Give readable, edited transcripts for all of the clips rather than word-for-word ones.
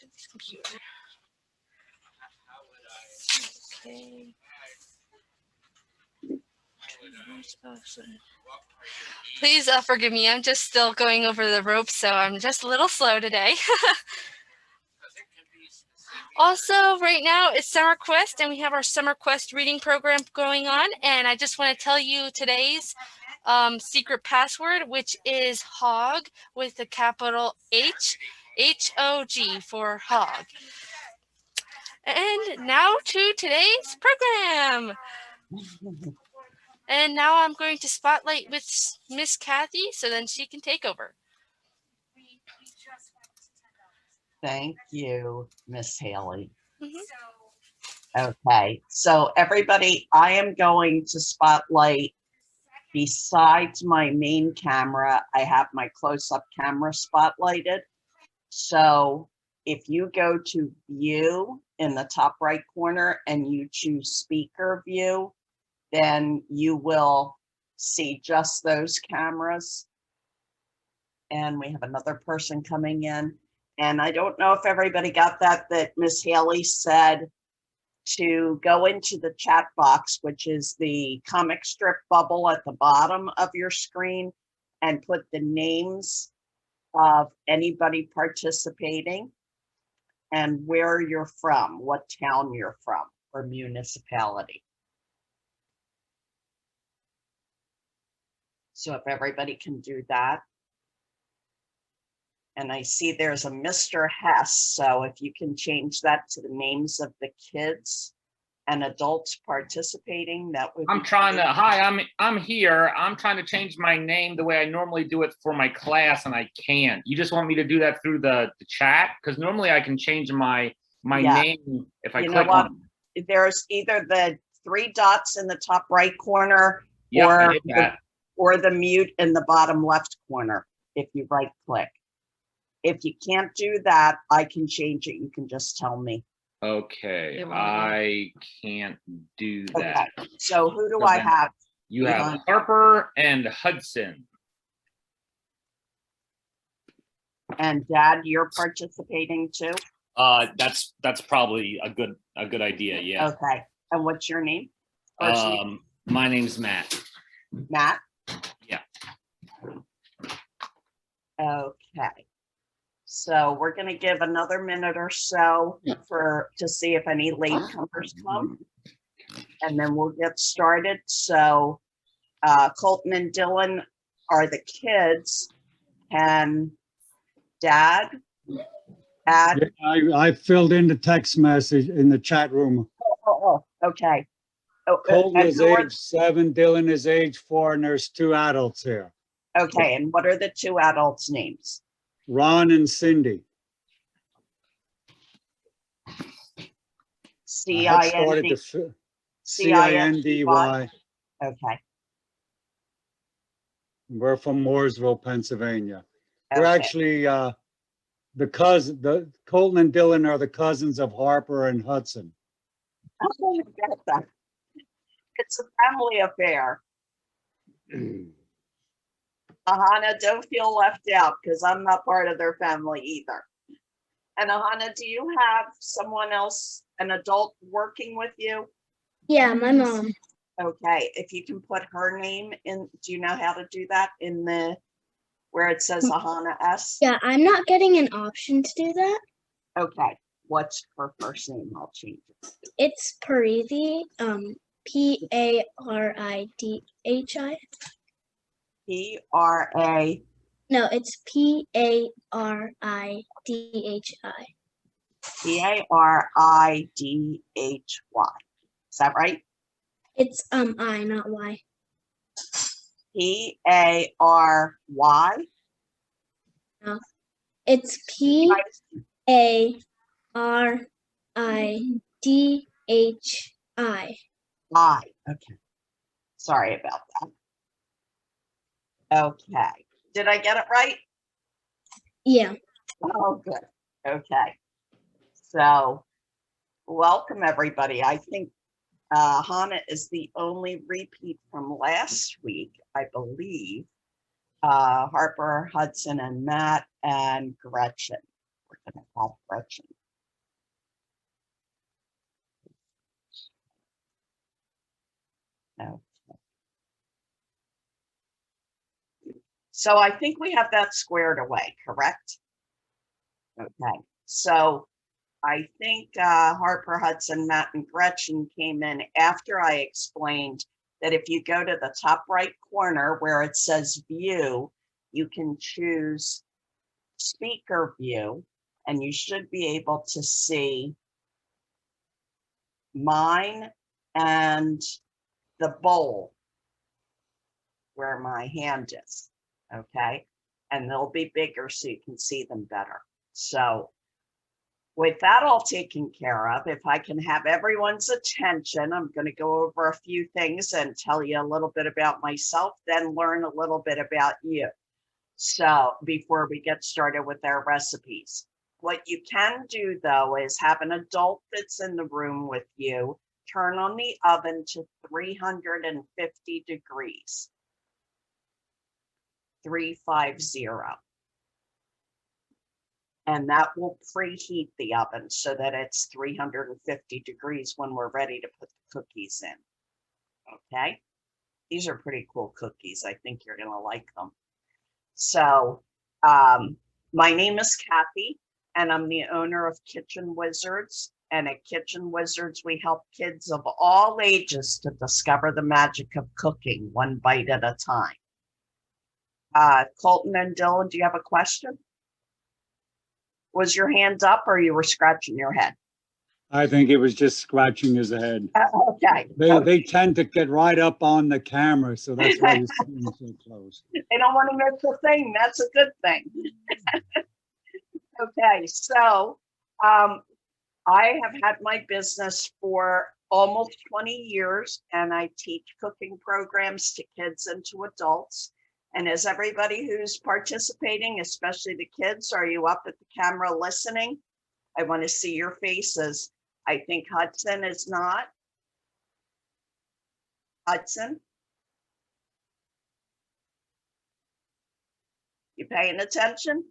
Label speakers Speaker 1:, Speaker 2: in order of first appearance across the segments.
Speaker 1: to this computer. Okay. Please forgive me. I'm just still going over the ropes, so I'm just a little slow today. Also, right now it's Summer Quest, and we have our Summer Quest reading program going on. And I just want to tell you today's secret password, which is HOG with the capital H, H-O-G for HOG. And now to today's program. And now I'm going to spotlight with Miss Kathy so then she can take over.
Speaker 2: Thank you, Miss Haley.
Speaker 1: Mm-hmm.
Speaker 2: Okay, so everybody, I am going to spotlight, besides my main camera, I have my close-up camera spotlighted. So if you go to view in the top right corner and you choose speaker view, then you will see just those cameras. And we have another person coming in. And I don't know if everybody got that Miss Haley said to go into the chat box, which is the comic strip bubble at the bottom of your screen, and put the names of anybody participating and where you're from, what town you're from, or municipality. So if everybody can do that. And I see there's a Mr. Hess, so if you can change that to the names of the kids and adults participating, that would be
Speaker 3: I'm trying to, hi, I'm here. I'm trying to change my name the way I normally do it for my class, and I can't. You just want me to do that through the chat? Because normally I can change my name if I click on it.
Speaker 2: There's either the 3 dots in the top right corner,
Speaker 3: Yep,
Speaker 2: or the mute in the bottom left corner if you right click. If you can't do that, I can change it. You can just tell me.
Speaker 3: Okay, I can't do that.
Speaker 2: Okay. So who do I have?
Speaker 3: You have Harper and Hudson.
Speaker 2: And Dad, you're participating too?
Speaker 3: That's probably a good idea, yeah.
Speaker 2: Okay. And what's your name?
Speaker 3: My name's Matt.
Speaker 2: Matt?
Speaker 3: Yeah.
Speaker 2: Okay. So we're going to give another minute or so to see if any latecomers come, and then we'll get started. So Colton and Dylan are the kids, and Dad add.
Speaker 4: Yeah, I filled in the text message in the chat room.
Speaker 2: Okay.
Speaker 4: Colton is age 7, Dylan is age 4, and there's 2 adults here.
Speaker 2: Okay, and what are the 2 adults' names?
Speaker 4: Ron and Cindy.
Speaker 2: C-I-N-D.
Speaker 4: C-I-N-D-Y.
Speaker 2: Okay.
Speaker 4: We're from Mooresville, Pennsylvania. Okay. We're actually Colton and Dylan are the cousins of Harper and Hudson.
Speaker 2: Oh, I get that. It's a family affair. Ahana, don't feel left out because I'm not part of their family either. And Ahana, do you have someone else, an adult working with you?
Speaker 5: Yeah, my mom.
Speaker 2: Okay, if you can put her name in, do you know how to do that in the, where it says Ahana S?
Speaker 5: Yeah, I'm not getting an option to do that.
Speaker 2: Okay, what's her first name? I'll change it.
Speaker 5: It's Paridhi, P-A-R-I-D-H-I.
Speaker 2: P-R-A.
Speaker 5: No, it's P-A-R-I-D-H-I.
Speaker 2: P-A-R-I-D-H-Y. Is that right?
Speaker 5: It's I, not Y.
Speaker 2: P-A-R-Y?
Speaker 5: No, it's P-A-R-I-D-H-I.
Speaker 2: I. Okay. Sorry about that. Okay. Did I get it right?
Speaker 5: Yeah.
Speaker 2: Oh, good. Okay. So, welcome everybody. I think Hannah is the only repeat from last week, I believe. Harper, Hudson, and Matt, and Gretchen. We're going to call Gretchen. No. So I think we have that squared away, correct? Okay, so I think Harper, Hudson, Matt, and Gretchen came in after I explained that if you go to the top right corner where it says view, you can choose speaker view, and you should be able to see mine and the bowl where my hand is, okay? And they'll be bigger so you can see them better. So with that all taken care of, if I can have everyone's attention, I'm going to go over a few things and tell you a little bit about myself, then learn a little bit about you. So before we get started with our recipes, what you can do though is have an adult that's in the room with you, turn on the oven to 350 degrees, 350. And that will preheat the oven so that it's 350 degrees when we're ready to put the cookies in. Okay, these are pretty cool cookies. I think you're gonna like them. So my name is Kathy, and I'm the owner of Kitchen Wizards. And at Kitchen Wizards, we help kids of all ages to discover the magic of cooking, one bite at a time. Colton and Dylan, do you have a question? Was your hand up or you were scratching your head?
Speaker 4: I think it was just scratching his head.
Speaker 2: Okay.
Speaker 4: They tend to get right up on the camera, so that's why you see them so close.
Speaker 2: They don't want to miss a thing. That's a good thing. Okay, so I have had my business for almost 20 years, and I teach cooking programs to kids and to adults. And as everybody who's participating, especially the kids, are you up at the camera listening? I want to see your faces. I think Hudson is not. Hudson? You paying attention?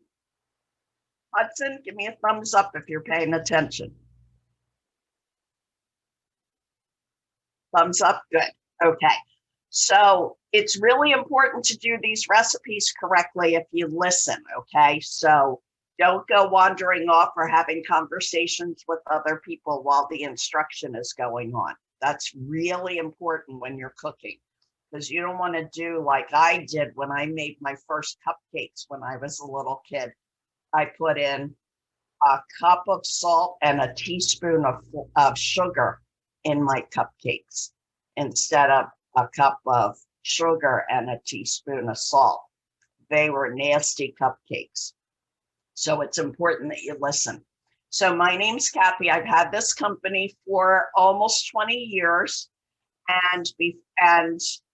Speaker 2: Hudson, give me a thumbs up if you're paying attention. Thumbs up, good, okay. So it's really important to do these recipes correctly if you listen, okay? So don't go wandering off or having conversations with other people while the instruction is going on. That's really important when you're cooking, because you don't want to do like I did when I made my first cupcakes when I was a little kid. I put in a cup of salt and a teaspoon of sugar in my cupcakes instead of a cup of sugar and a teaspoon of salt. They were nasty cupcakes. So it's important that you listen. So my name's Kathy. I've had this company for almost 20 years. And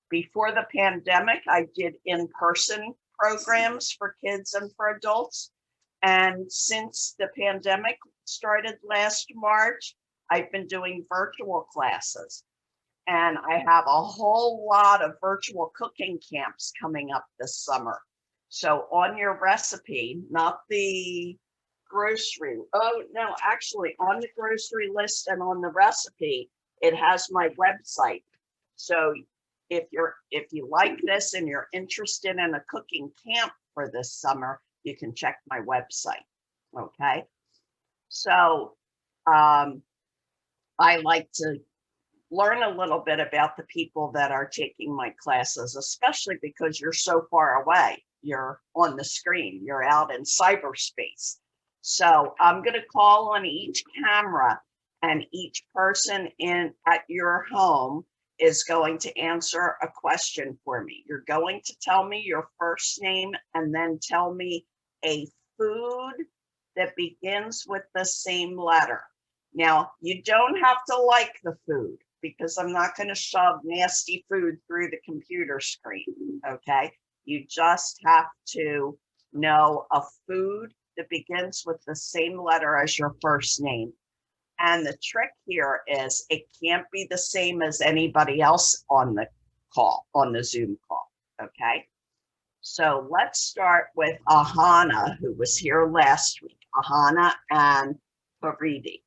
Speaker 2: before the pandemic, I did in-person programs for kids and for adults. And since the pandemic started last March, I've been doing virtual classes. And I have a whole lot of virtual cooking camps coming up this summer. So on your recipe, not the grocery, oh no, actually on the grocery list and on the recipe, it has my website. So if you like this and you're interested in a cooking camp for this summer, you can check my website, okay? So I like to learn a little bit about the people that are taking my classes, especially because you're so far away. You're on the screen, you're out in cyberspace. So I'm going to call on each camera, and each person at your home is going to answer a question for me. You're going to tell me your first name and then tell me a food that begins with the same letter. Now, you don't have to like the food, because I'm not going to shove nasty food through the computer screen, okay? You just have to know a food that begins with the same letter as your first name. And the trick here is it can't be the same as anybody else on the call, on the Zoom call, okay? So let's start with Ahana, who was here last week. Ahana and Faridi.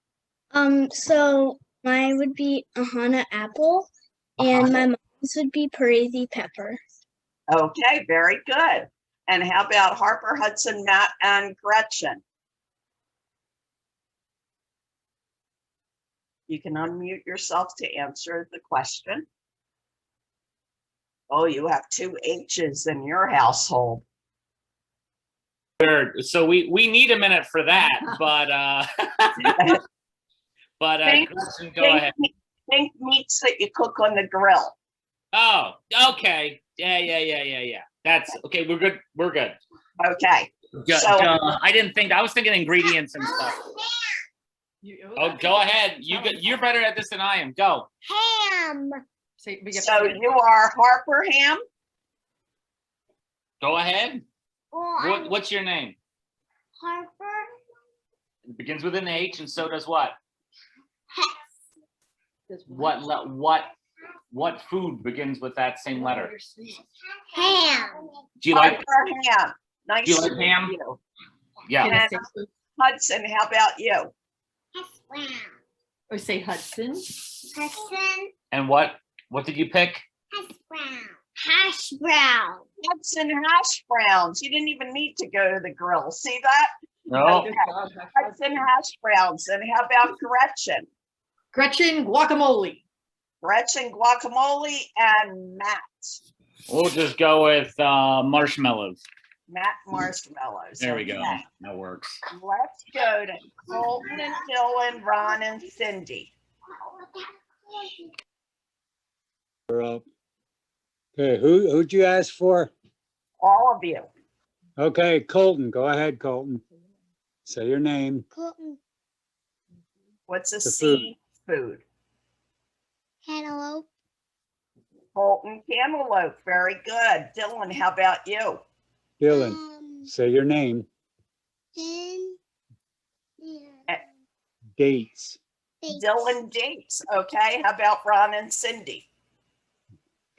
Speaker 5: So mine would be Ahana Apple, and my
Speaker 2: Ahana.
Speaker 5: mom This would be Parisi pepper.
Speaker 2: Okay, very good. And how about Harper, Hudson, Matt, and Gretchen? You can unmute yourself to answer the question. Oh, you have 2 H's in your household.
Speaker 3: So we need a minute for that, but
Speaker 2: Think-
Speaker 3: Gretchen, go ahead.
Speaker 2: Think meats that you cook on the grill.
Speaker 3: Oh, okay. Yeah. That's okay. We're good. We're good.
Speaker 2: Okay, So-
Speaker 3: I didn't think. I was thinking ingredients and stuff. Oh, go ahead. You're better at this than I am. Go.
Speaker 5: Ham.
Speaker 2: so you are Harper Ham?
Speaker 3: Go ahead.
Speaker 5: Well,
Speaker 3: What's your name?
Speaker 5: Harper.
Speaker 3: It begins with an H, and so does what? What food begins with that same letter?
Speaker 5: Ham.
Speaker 3: Do you like?
Speaker 2: Harper Ham. Nice
Speaker 3: Do you like
Speaker 2: to meet
Speaker 3: ham?
Speaker 2: you.
Speaker 3: Yeah.
Speaker 2: And Hudson, how about you?
Speaker 5: Hash brown.
Speaker 6: Or say Hudson.
Speaker 5: Hudson.
Speaker 3: And what did you pick?
Speaker 5: Hash brown. Hash brown.
Speaker 2: Hudson hash browns. You didn't even need to go to the grill. See that?
Speaker 3: No.
Speaker 2: Hudson hash browns. And how about Gretchen?
Speaker 6: Gretchen guacamole.
Speaker 2: Gretchen guacamole and Matt.
Speaker 3: We'll just go with marshmallows.
Speaker 2: Matt marshmallows.
Speaker 3: There we go.
Speaker 2: Okay.
Speaker 3: That works.
Speaker 2: Let's go to Colton and Dylan, Ron and Cindy.
Speaker 4: You're up. Okay, who'd you ask for?
Speaker 2: All of you.
Speaker 4: Okay, Colton, go ahead, Colton. Say your name.
Speaker 5: Colton.
Speaker 2: What's a
Speaker 4: The
Speaker 2: C food?
Speaker 5: Cantaloupe.
Speaker 2: Colton cantaloupe. Very good. Dylan, how about you?
Speaker 4: Dylan, say your name. Dates.
Speaker 2: Dylan dates. Okay. How about Ron and Cindy?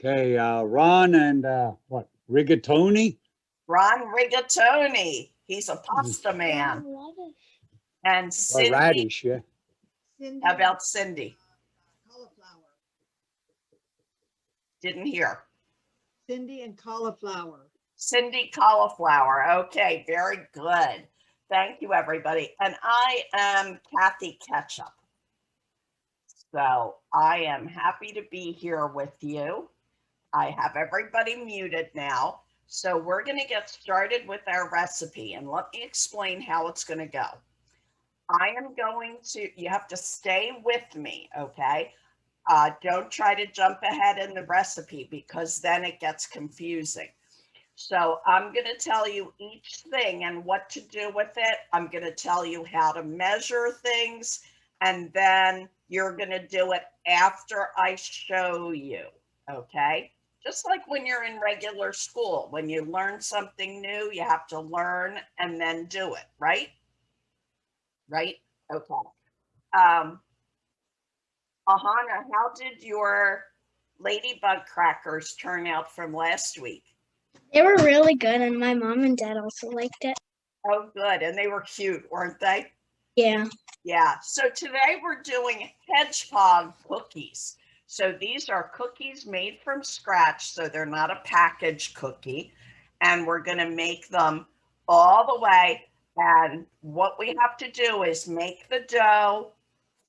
Speaker 4: Okay, Ron and what? Rigatoni?
Speaker 2: Ron rigatoni. He's a pasta man. And
Speaker 4: Or
Speaker 2: Cindy.
Speaker 4: radish, yeah.
Speaker 2: How about Cindy? Didn't hear.
Speaker 6: Cindy and cauliflower.
Speaker 2: Cindy cauliflower. Okay, very good. Thank you, everybody. And I am Kathy Ketchup. So I am happy to be here with you. I have everybody muted now. So we're going to get started with our recipe, and let me explain how it's going to go. I am going to, you have to stay with me, okay? Don't try to jump ahead in the recipe because then it gets confusing. So I'm going to tell you each thing and what to do with it. I'm going to tell you how to measure things, and then you're going to do it after I show you, okay? Just like when you're in regular school, when you learn something new, you have to learn and then do it, right? Right? Okay. Ahana, how did your ladybug crackers turn out from last week?
Speaker 5: They were really good, and my mom and dad also liked it.
Speaker 2: Oh, good. And they were cute, weren't they?
Speaker 5: Yeah.
Speaker 2: Yeah. So today we're doing hedgehog cookies. So these are cookies made from scratch. So they're not a packaged cookie. And we're going to make them all the way. And what we have to do is make the dough,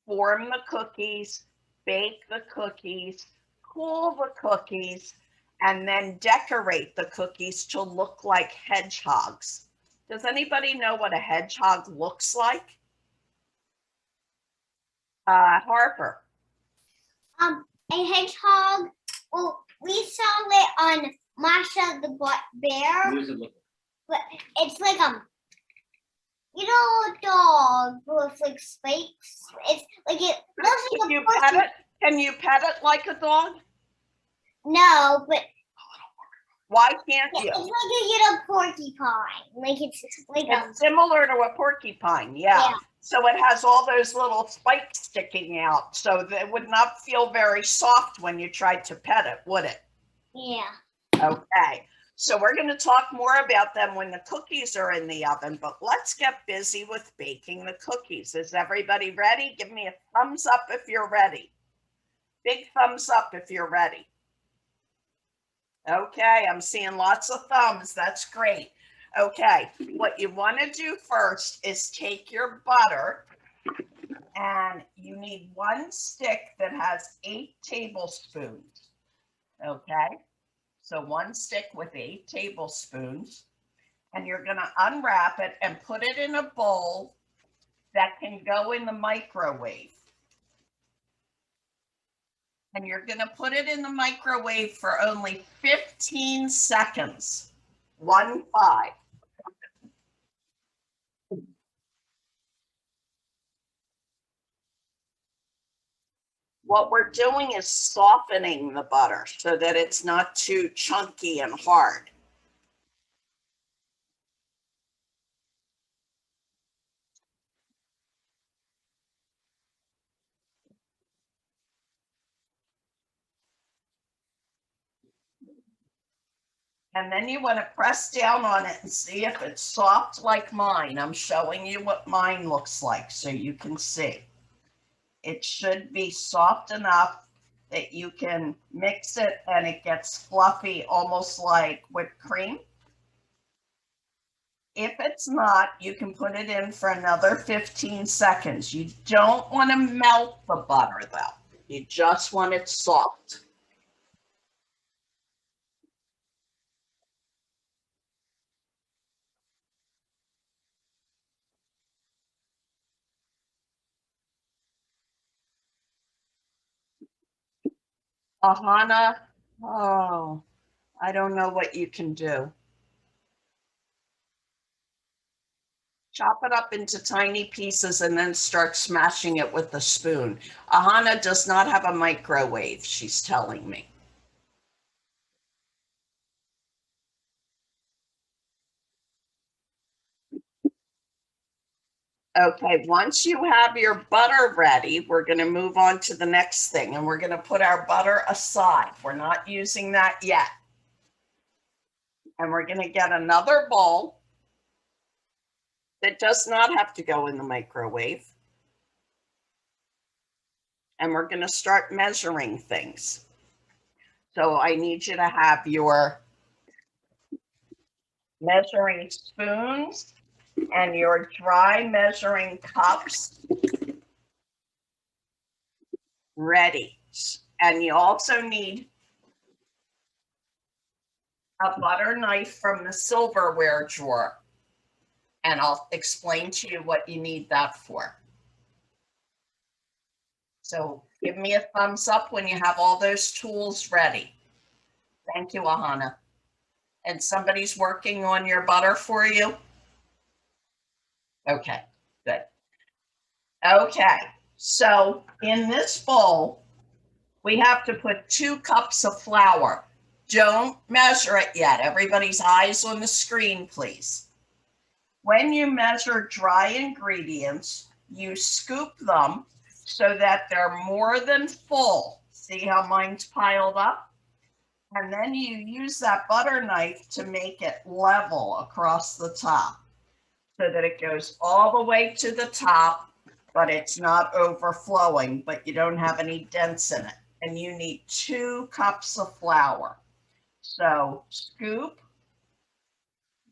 Speaker 2: form the cookies, bake the cookies, cool the cookies, and then decorate the cookies to look like hedgehogs. Does anybody know what a hedgehog looks like? Harper.
Speaker 7: A hedgehog. Well, we saw it on Masha the Bear. But it's like a dog with like spikes. It's like it looks like
Speaker 2: Can you
Speaker 7: a
Speaker 2: pet it? Can you pet it like a dog?
Speaker 7: No, but
Speaker 2: Why can't
Speaker 7: it's
Speaker 2: you?
Speaker 7: like a little porcupine. Like it's like
Speaker 2: It's similar to a porcupine, yeah.
Speaker 7: Yeah.
Speaker 2: So it has all those little spikes sticking out. So that it would not feel very soft when you tried to pet it, would it?
Speaker 7: yeah.
Speaker 2: Okay. So we're going to talk more about them when the cookies are in the oven, but let's get busy with baking the cookies. Is everybody ready? Give me a thumbs up if you're ready. Big thumbs up if you're ready. Okay, I'm seeing lots of thumbs. That's great. Okay, what you want to do first is take your butter and you need one stick that has 8 tablespoons. Okay, so one stick with 8 tablespoons. And you're going to unwrap it and put it in a bowl that can go in the microwave. And you're going to put it in the microwave for only 15 seconds. 1-5. What we're doing is softening the butter so that it's not too chunky and hard. And then you want to press down on it and see if it's soft like mine. I'm showing you what mine looks like so you can see. It should be soft enough that you can mix it and it gets fluffy, almost like whipped cream. If it's not, you can put it in for another 15 seconds. You don't want to melt the butter though. You just want it soft. Ahana, oh, I don't know what you can do. Chop it up into tiny pieces and then start smashing it with a spoon. Ahana does not have a microwave, she's telling me. Okay, once you have your butter ready, we're going to move on to the next thing, and we're going to put our butter aside. We're not using that yet. And we're going to get another bowl that does not have to go in the microwave. And we're going to start measuring things. So I need you to have your measuring spoons and your dry measuring cups ready. And you also need a butter knife from the silverware drawer. And I'll explain to you what you need that for. So give me a thumbs up when you have all those tools ready. Thank you, Ahana. And somebody's working on your butter for you? Okay, good. Okay, so in this bowl, we have to put 2 cups of flour. Don't measure it yet. Everybody's eyes on the screen, please. When you measure dry ingredients, you scoop them so that they're more than full. See how mine's piled up? And then you use that butter knife to make it level across the top so that it goes all the way to the top, but it's not overflowing, but you don't have any dents in it. And you need 2 cups of flour. So scoop,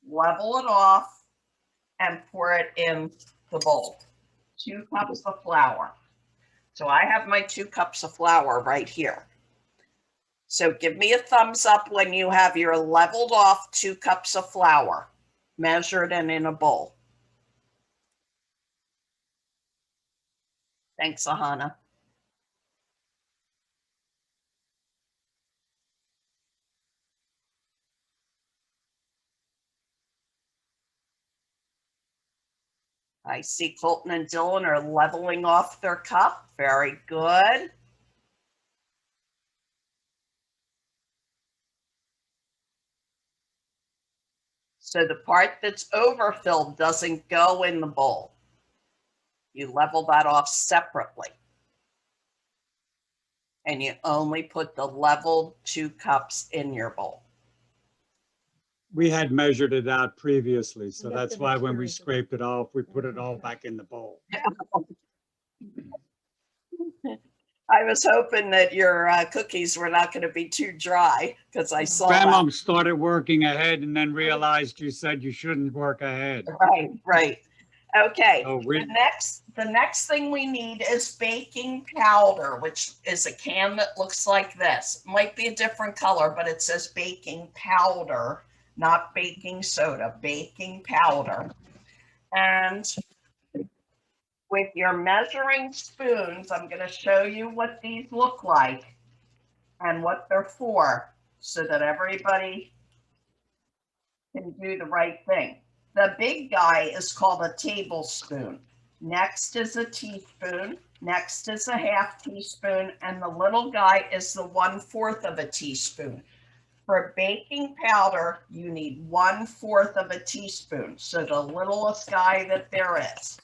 Speaker 2: level it off, and pour it in the bowl. 2 cups of flour. So I have my 2 cups of flour right here. So give me a thumbs up when you have your leveled off 2 cups of flour, measured and in a bowl. Thanks, Ahana. I see Colton and Dylan are leveling off their cup. Very good. So the part that's overfilled doesn't go in the bowl. You level that off separately. And you only put the leveled 2 cups in your bowl.
Speaker 4: We had measured it out previously, so
Speaker 6: Left
Speaker 4: that's
Speaker 6: it
Speaker 4: why when we
Speaker 6: material.
Speaker 4: scraped it off, we put it all back in the bowl.
Speaker 2: I was hoping that your cookies were not going to be too dry because I saw that.
Speaker 4: Grandma started working ahead and then realized you said you shouldn't work ahead.
Speaker 2: Right, right. Okay,
Speaker 4: So
Speaker 2: the next thing we need is baking powder, which is a can that looks like this. Might be a different color, but it says baking powder, not baking soda, baking powder. And with your measuring spoons, I'm going to show you what these look like and what they're for so that everybody can do the right thing. The big guy is called a tablespoon. Next is a teaspoon. Next is a half teaspoon. And the little guy is the 1/4 of a teaspoon. For baking powder, you need 1/4 of a teaspoon. So the littlest guy that there is.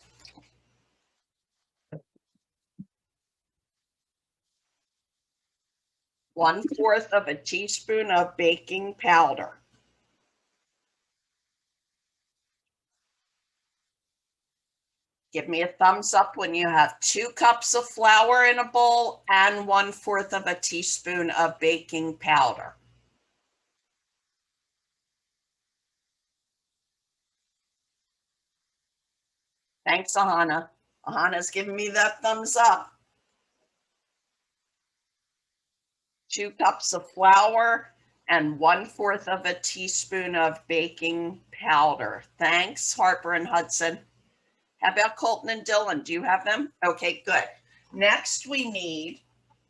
Speaker 2: One-fourth of a teaspoon of baking powder. Give me a thumbs up when you have 2 cups of flour in a bowl and 1/4 of a teaspoon of baking powder. Thanks, Ahana. Ahana's giving me that thumbs up. 2 cups of flour and 1/4 of a teaspoon of baking powder. Thanks, Harper and Hudson. How about Colton and Dylan? Do you have them? Okay, good. Next, we need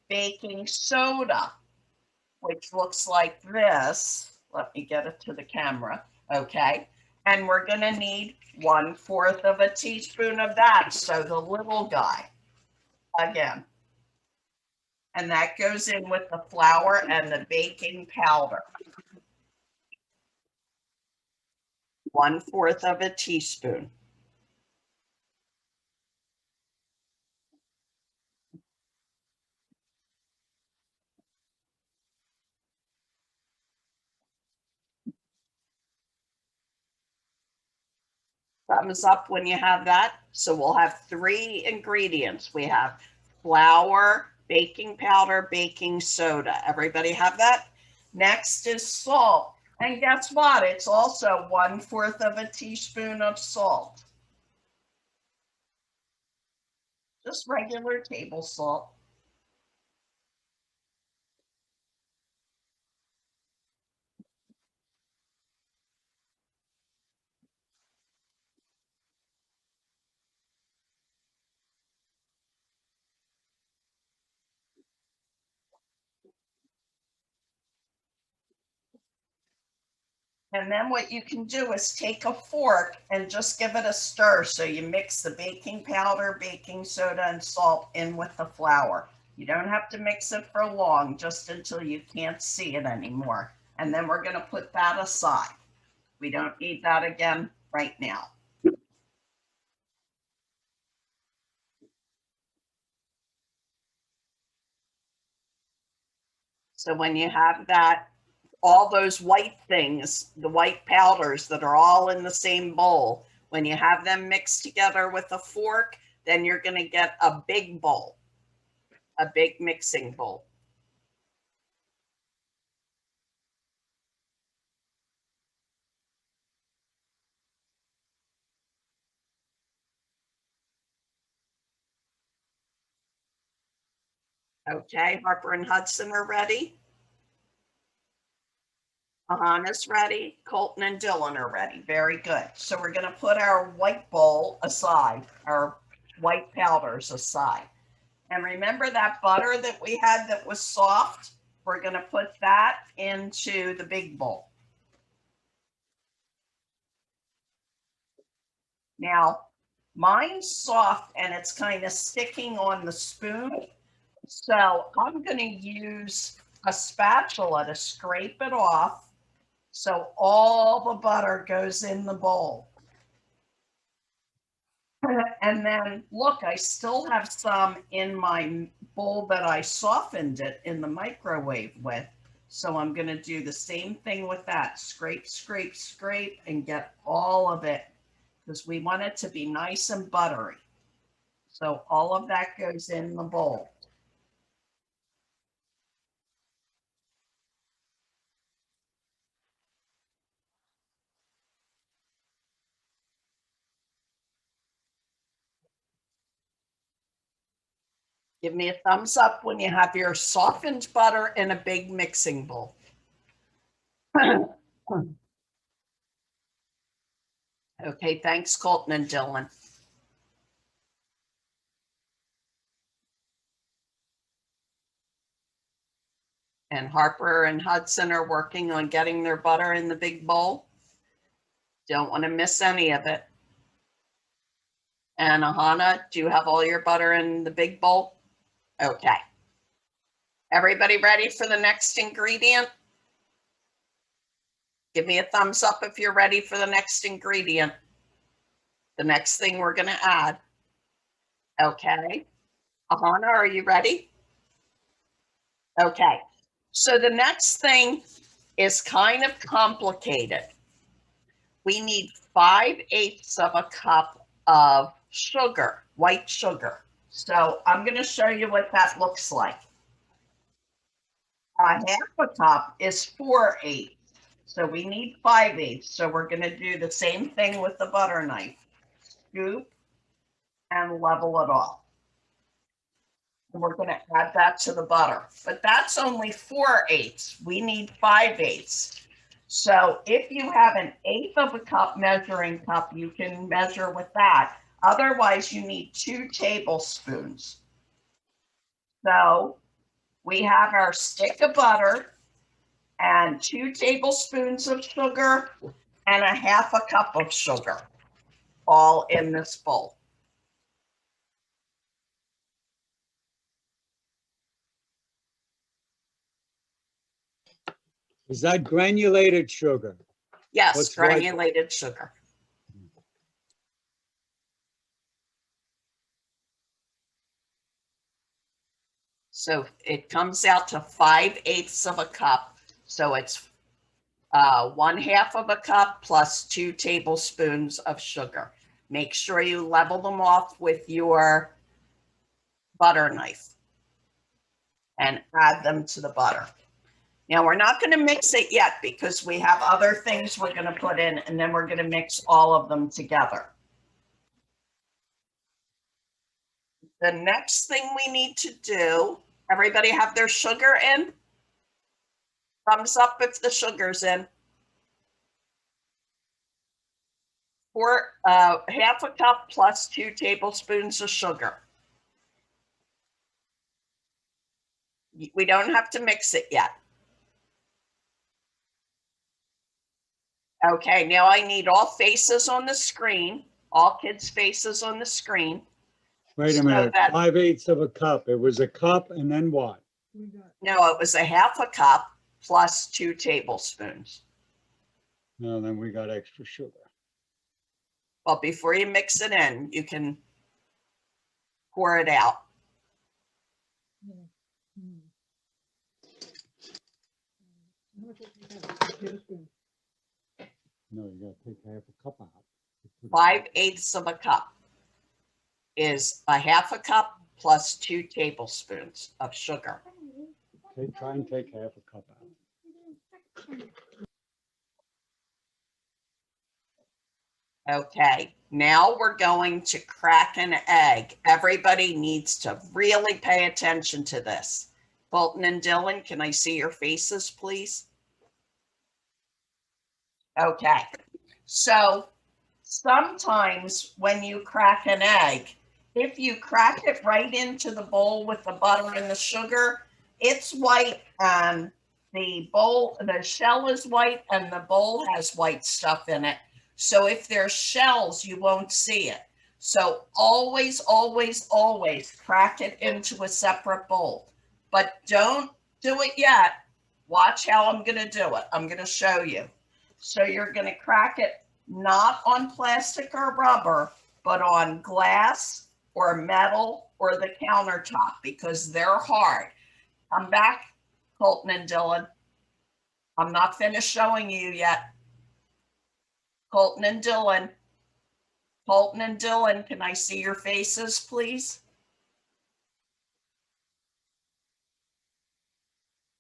Speaker 2: baking soda, which looks like this. Let me get it to the camera. Okay. And we're going to need 1/4 of a teaspoon of that. So the little guy again. And that goes in with the flour and the baking powder. 1/4 of a teaspoon. Thumbs up when you have that. So we'll have 3 ingredients. We have flour, baking powder, baking soda. Everybody have that? Next is salt. And guess what? It's also 1/4 of a teaspoon of salt. Just regular table salt. And then what you can do is take a fork and just give it a stir. So you mix the baking powder, baking soda, and salt in with the flour. You don't have to mix it for long, just until you can't see it anymore. And then we're going to put that aside. We don't need that again right now. So when you have that, all those white things, the white powders that are all in the same bowl, when you have them mixed together with a fork, then you're going to get a big bowl, a big mixing bowl. Okay, Harper and Hudson are ready. Ahana's ready. Colton and Dylan are ready. Very good. So we're going to put our white bowl aside, our white powders aside. And remember that butter that we had that was soft? We're going to put that into the big bowl. Now, mine's soft and it's kind of sticking on the spoon. So I'm going to use a spatula to scrape it off so all the butter goes in the bowl. And then look, I still have some in my bowl that I softened it in the microwave with. So I'm going to do the same thing with that. Scrape, scrape, scrape, and get all of it because we want it to be nice and buttery. So all of that goes in the bowl. Give me a thumbs up when you have your softened butter in a big mixing bowl. Okay, thanks, Colton and Dylan. And Harper and Hudson are working on getting their butter in the big bowl. Don't want to miss any of it. And Ahana, do you have all your butter in the big bowl? Okay. Everybody ready for the next ingredient? Give me a thumbs up if you're ready for the next ingredient. The next thing we're going to add. Okay. Ahana, are you ready? Okay. So the next thing is kind of complicated. We need 5/8 of a cup of sugar, white sugar. So I'm going to show you what that looks like. A half a cup is 4/8. So we need 5/8. So we're going to do the same thing with the butter knife. Scoop and level it off. And we're going to add that to the butter. But that's only 4/8. We need 5/8. So if you have an 1/8 of a cup measuring cup, you can measure with that. Otherwise, you need 2 tablespoons. So we have our stick of butter and 2 tablespoons of sugar and a half a cup of sugar, all in this bowl.
Speaker 4: Is that granulated sugar?
Speaker 2: Yes,
Speaker 4: What's white?
Speaker 2: granulated sugar. So it comes out to 5/8 of a cup. So it's 1/2 of a cup plus 2 tablespoons of sugar. Make sure you level them off with your butter knife and add them to the butter. Now we're not going to mix it yet because we have other things we're going to put in, and then we're going to mix all of them together. The next thing we need to do, everybody have their sugar in? Thumbs up if the sugar's in. Half a cup plus 2 tablespoons of sugar. We don't have to mix it yet. Okay, now I need all faces on the screen, all kids' faces on the screen.
Speaker 4: Wait a
Speaker 2: So
Speaker 4: minute,
Speaker 2: that-
Speaker 4: 5/8 of a cup. It was a cup and then what?
Speaker 2: No, it was a half a cup plus 2 tablespoons.
Speaker 4: No, then we got extra sugar.
Speaker 2: Well, before you mix it in, you can pour it out.
Speaker 4: No, you gotta take half a cup out.
Speaker 2: 5/8 of a cup is a half a cup plus 2 tablespoons of sugar.
Speaker 4: Okay, try and take half a cup out.
Speaker 2: Okay, now we're going to crack an egg. Everybody needs to really pay attention to this. Bolton and Dylan, can I see your faces, please? Okay, so sometimes when you crack an egg, if you crack it right into the bowl with the butter and the sugar, it's white and the shell is white and the bowl has white stuff in it. So if there's shells, you won't see it. So always, always, always crack it into a separate bowl. But don't do it yet. Watch how I'm going to do it. I'm going to show you. So you're going to crack it not on plastic or rubber, but on glass or metal or the countertop because they're hard. I'm back, Colton and Dylan. I'm not finished showing you yet. Colton and Dylan. Colton and Dylan, can I see your faces, please?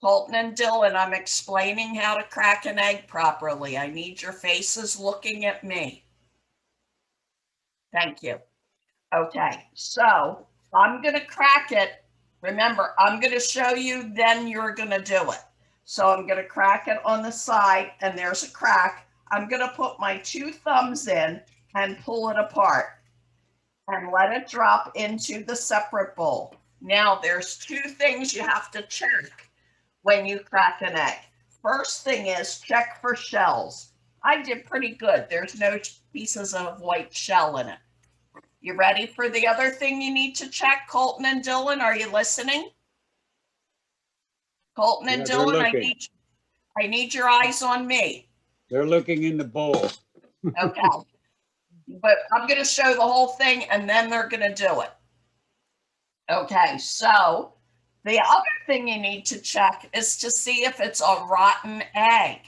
Speaker 2: Colton and Dylan, I'm explaining how to crack an egg properly. I need your faces looking at me. Thank you. Okay, so I'm going to crack it Remember, I'm going to show you, then you're going to do it. So I'm going to crack it on the side, and there's a crack. I'm going to put my 2 thumbs in and pull it apart and let it drop into the separate bowl. Now, there's 2 things you have to check when you crack an egg. First thing is check for shells. I did pretty good. There's no pieces of white shell in it. You ready for the other thing you need to check? Colton and Dylan, are you listening? Colton and
Speaker 4: Yeah, they're
Speaker 2: Dylan,
Speaker 4: looking.
Speaker 2: I need your eyes on me.
Speaker 4: They're looking in the bowl.
Speaker 2: Okay. But I'm going to show the whole thing and then they're going to do it. Okay, so the other thing you need to check is to see if it's a rotten egg.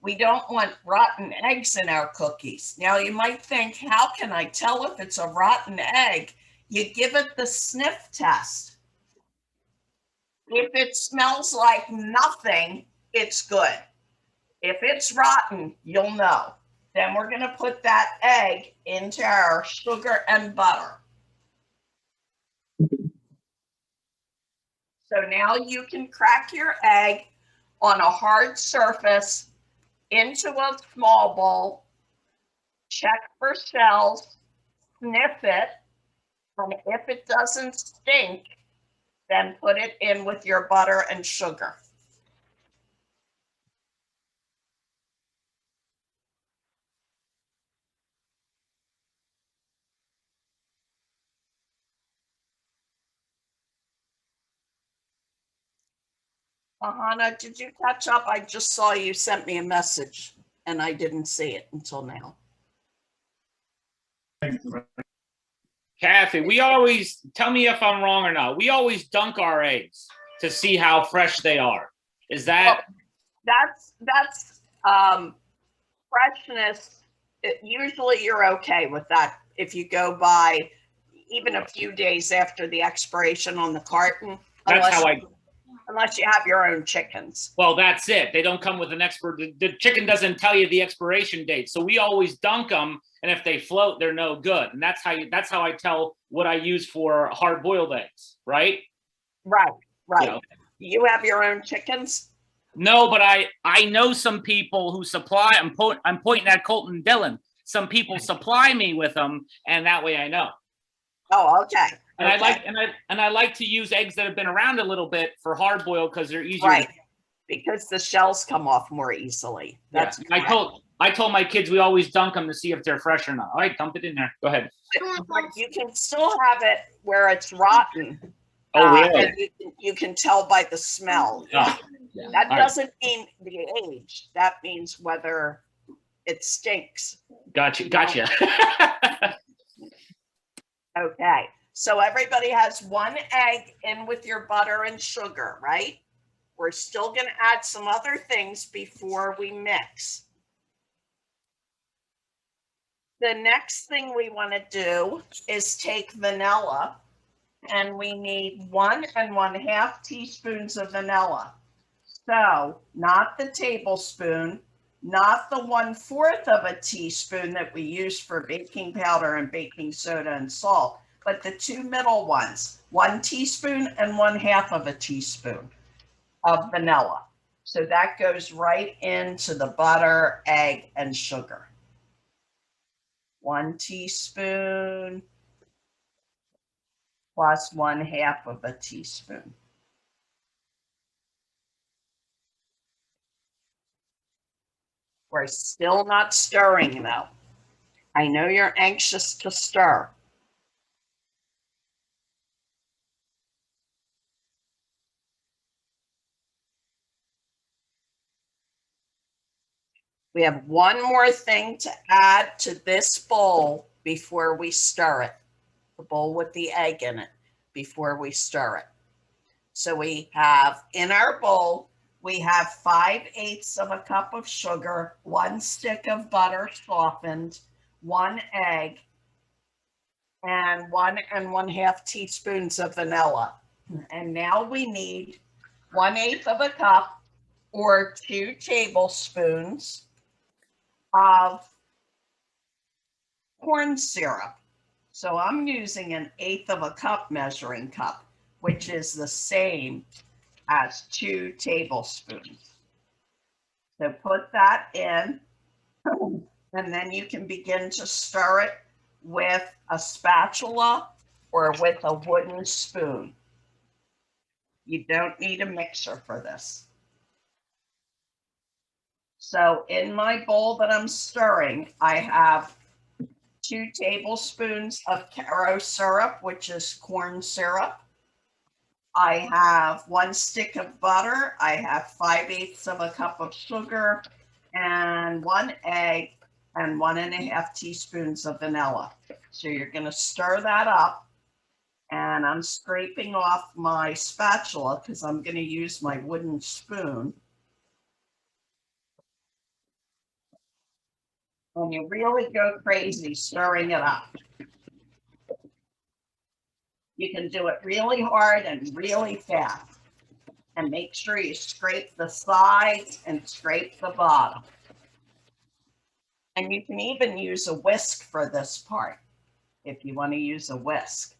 Speaker 2: We don't want rotten eggs in our cookies. Now you might think, how can I tell if it's a rotten egg? You give it the sniff test. If it smells like nothing, it's good. If it's rotten, you'll know. Then we're going to put that egg into our sugar and butter. So now you can crack your egg on a hard surface into a small bowl, check for shells, sniff it, and if it doesn't stink, then put it in with your butter and sugar. Ahana, did you catch up? I just saw you sent me a message and I didn't see it until now.
Speaker 3: Kathy, we always, tell me if I'm wrong or not, we always dunk our eggs to see how fresh they are. Is that?
Speaker 2: That's freshness. Usually you're okay with that if you go by even a few days after the expiration on the carton.
Speaker 3: That's how
Speaker 2: Unless you have your own chickens.
Speaker 3: Well, that's it. They don't come with an expert. The chicken doesn't tell you the expiration date. So we always dunk them. And if they float, they're no good. And that's how I tell what I use for hard boiled eggs. Right.
Speaker 2: Right.
Speaker 3: You know?
Speaker 2: You have your own chickens?
Speaker 3: No, but I know some people who supply, I'm pointing at Colton Dillon. Some people supply me with them. And that way I know.
Speaker 2: Oh, okay.
Speaker 3: And
Speaker 2: okay.
Speaker 3: I like to use eggs that have been around a little bit for hard boiled because they're easier.
Speaker 2: Right, because the shells come off more easily. That's
Speaker 3: I told my kids we always dunk them to see if they're fresh or not. All right, dump it in there. Go ahead.
Speaker 2: But you can still have it where it's rotten.
Speaker 3: Oh, really?
Speaker 2: And you can tell by the smell.
Speaker 3: Oh,
Speaker 2: yeah. That doesn't mean the age. That means whether it stinks.
Speaker 3: Gotcha.
Speaker 2: Okay. So everybody has 1 egg in with your butter and sugar, right? We're still going to add some other things before we mix. The next thing we want to do is take vanilla, and we need 1 1/2 teaspoons of vanilla. So not the tablespoon, not the 1/4 of a teaspoon that we use for baking powder and baking soda and salt, but the 2 middle ones, 1 teaspoon and 1/2 of a teaspoon of vanilla. So that goes right into the butter, egg, and sugar. 1 teaspoon plus 1/2 of a teaspoon. We're still not stirring though. I know you're anxious to stir. We have one more thing to add to this bowl before we stir it. The bowl with the egg in it before we stir it. So we have in our bowl, we have 5/8 of a cup of sugar, 1 stick of butter softened, 1 egg, and 1 1/2 teaspoons of vanilla. And now we need 1/8 of a cup or 2 tablespoons of corn syrup. So I'm using 1/8 of a cup measuring cup. which is the same as 2 tablespoons. So put that in, and then you can begin to stir it with a spatula or with a wooden spoon. You don't need a mixer for this. So in my bowl that I'm stirring, I have 2 tablespoons of Karo syrup, which is corn syrup. I have 1 stick of butter. I have 5/8 of a cup of sugar and 1 egg and 1.5 teaspoons of vanilla. So you're going to stir that up, and I'm scraping off my spatula because I'm going to use my wooden spoon. And you really go crazy stirring it up. You can do it really hard and really fast. And make sure you scrape the sides and scrape the bottom. And you can even use a whisk for this part, if you want to use a whisk.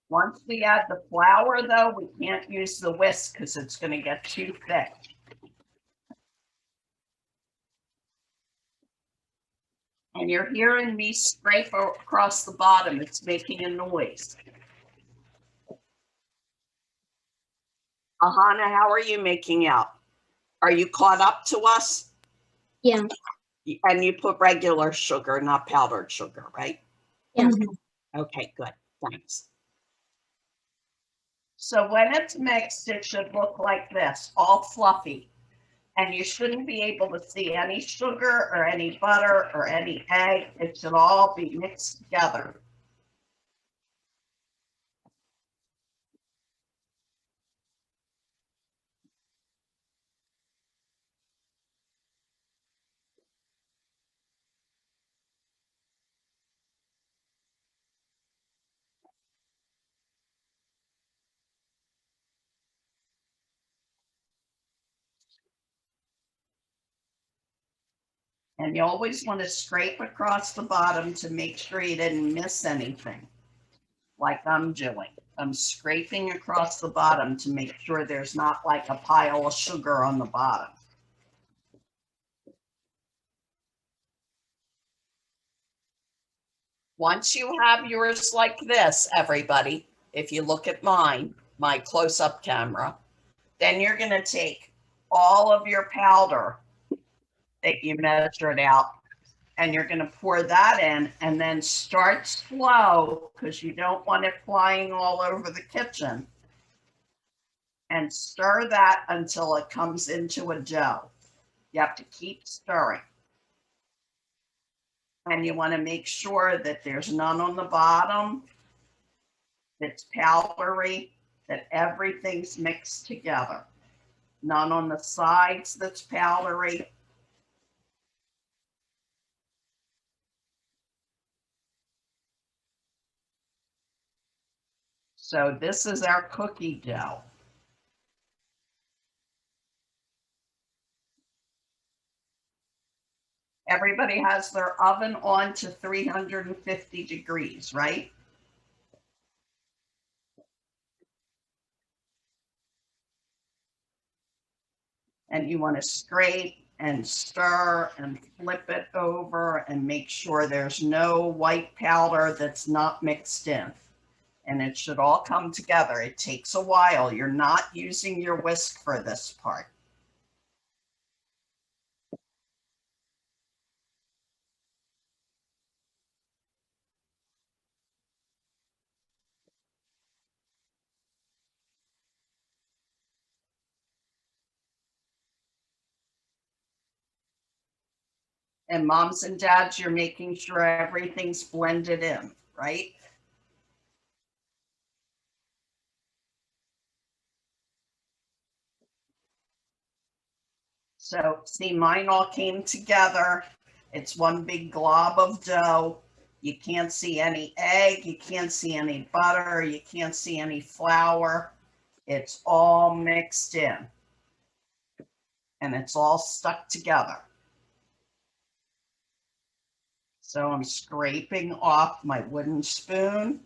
Speaker 2: Once we add the flour, though, we can't use the whisk because it's going to get too thick. And you're hearing me scrape across the bottom. It's making a noise. Ahana, how are you making out? Are you caught up to us?
Speaker 5: Yeah.
Speaker 2: And you put regular sugar, not powdered sugar, right?
Speaker 5: Yeah.
Speaker 2: Okay, good. Thanks. So when it's mixed, it should look like this, all fluffy. And you shouldn't be able to see any sugar or any butter or any egg. It should all be mixed together. And you always want to scrape across the bottom to make sure you didn't miss anything, like I'm doing. I'm scraping across the bottom to make sure there's not like a pile of sugar on the bottom. Once you have yours like this, everybody, if you look at mine, my close-up camera, then you're going to take all of your powder that you measured out, and you're going to pour that in, and then start slow because you don't want it flying all over the kitchen. And stir that until it comes into a dough. You have to keep stirring. And you want to make sure that there's none on the bottom, that's powdery, that everything's mixed together. None on the sides that's powdery. So this is our cookie dough. Everybody has their oven on to 350 degrees, right? And you want to scrape and stir and flip it over and make sure there's no white powder that's not mixed in. And it should all come together. It takes a while. You're not using your whisk for this part. And moms and dads, you're making sure everything's blended in, right? So see, mine all came together. It's one big glob of dough. You can't see any egg. You can't see any butter. You can't see any flour. It's all mixed in. And it's all stuck together. So I'm scraping off my wooden spoon.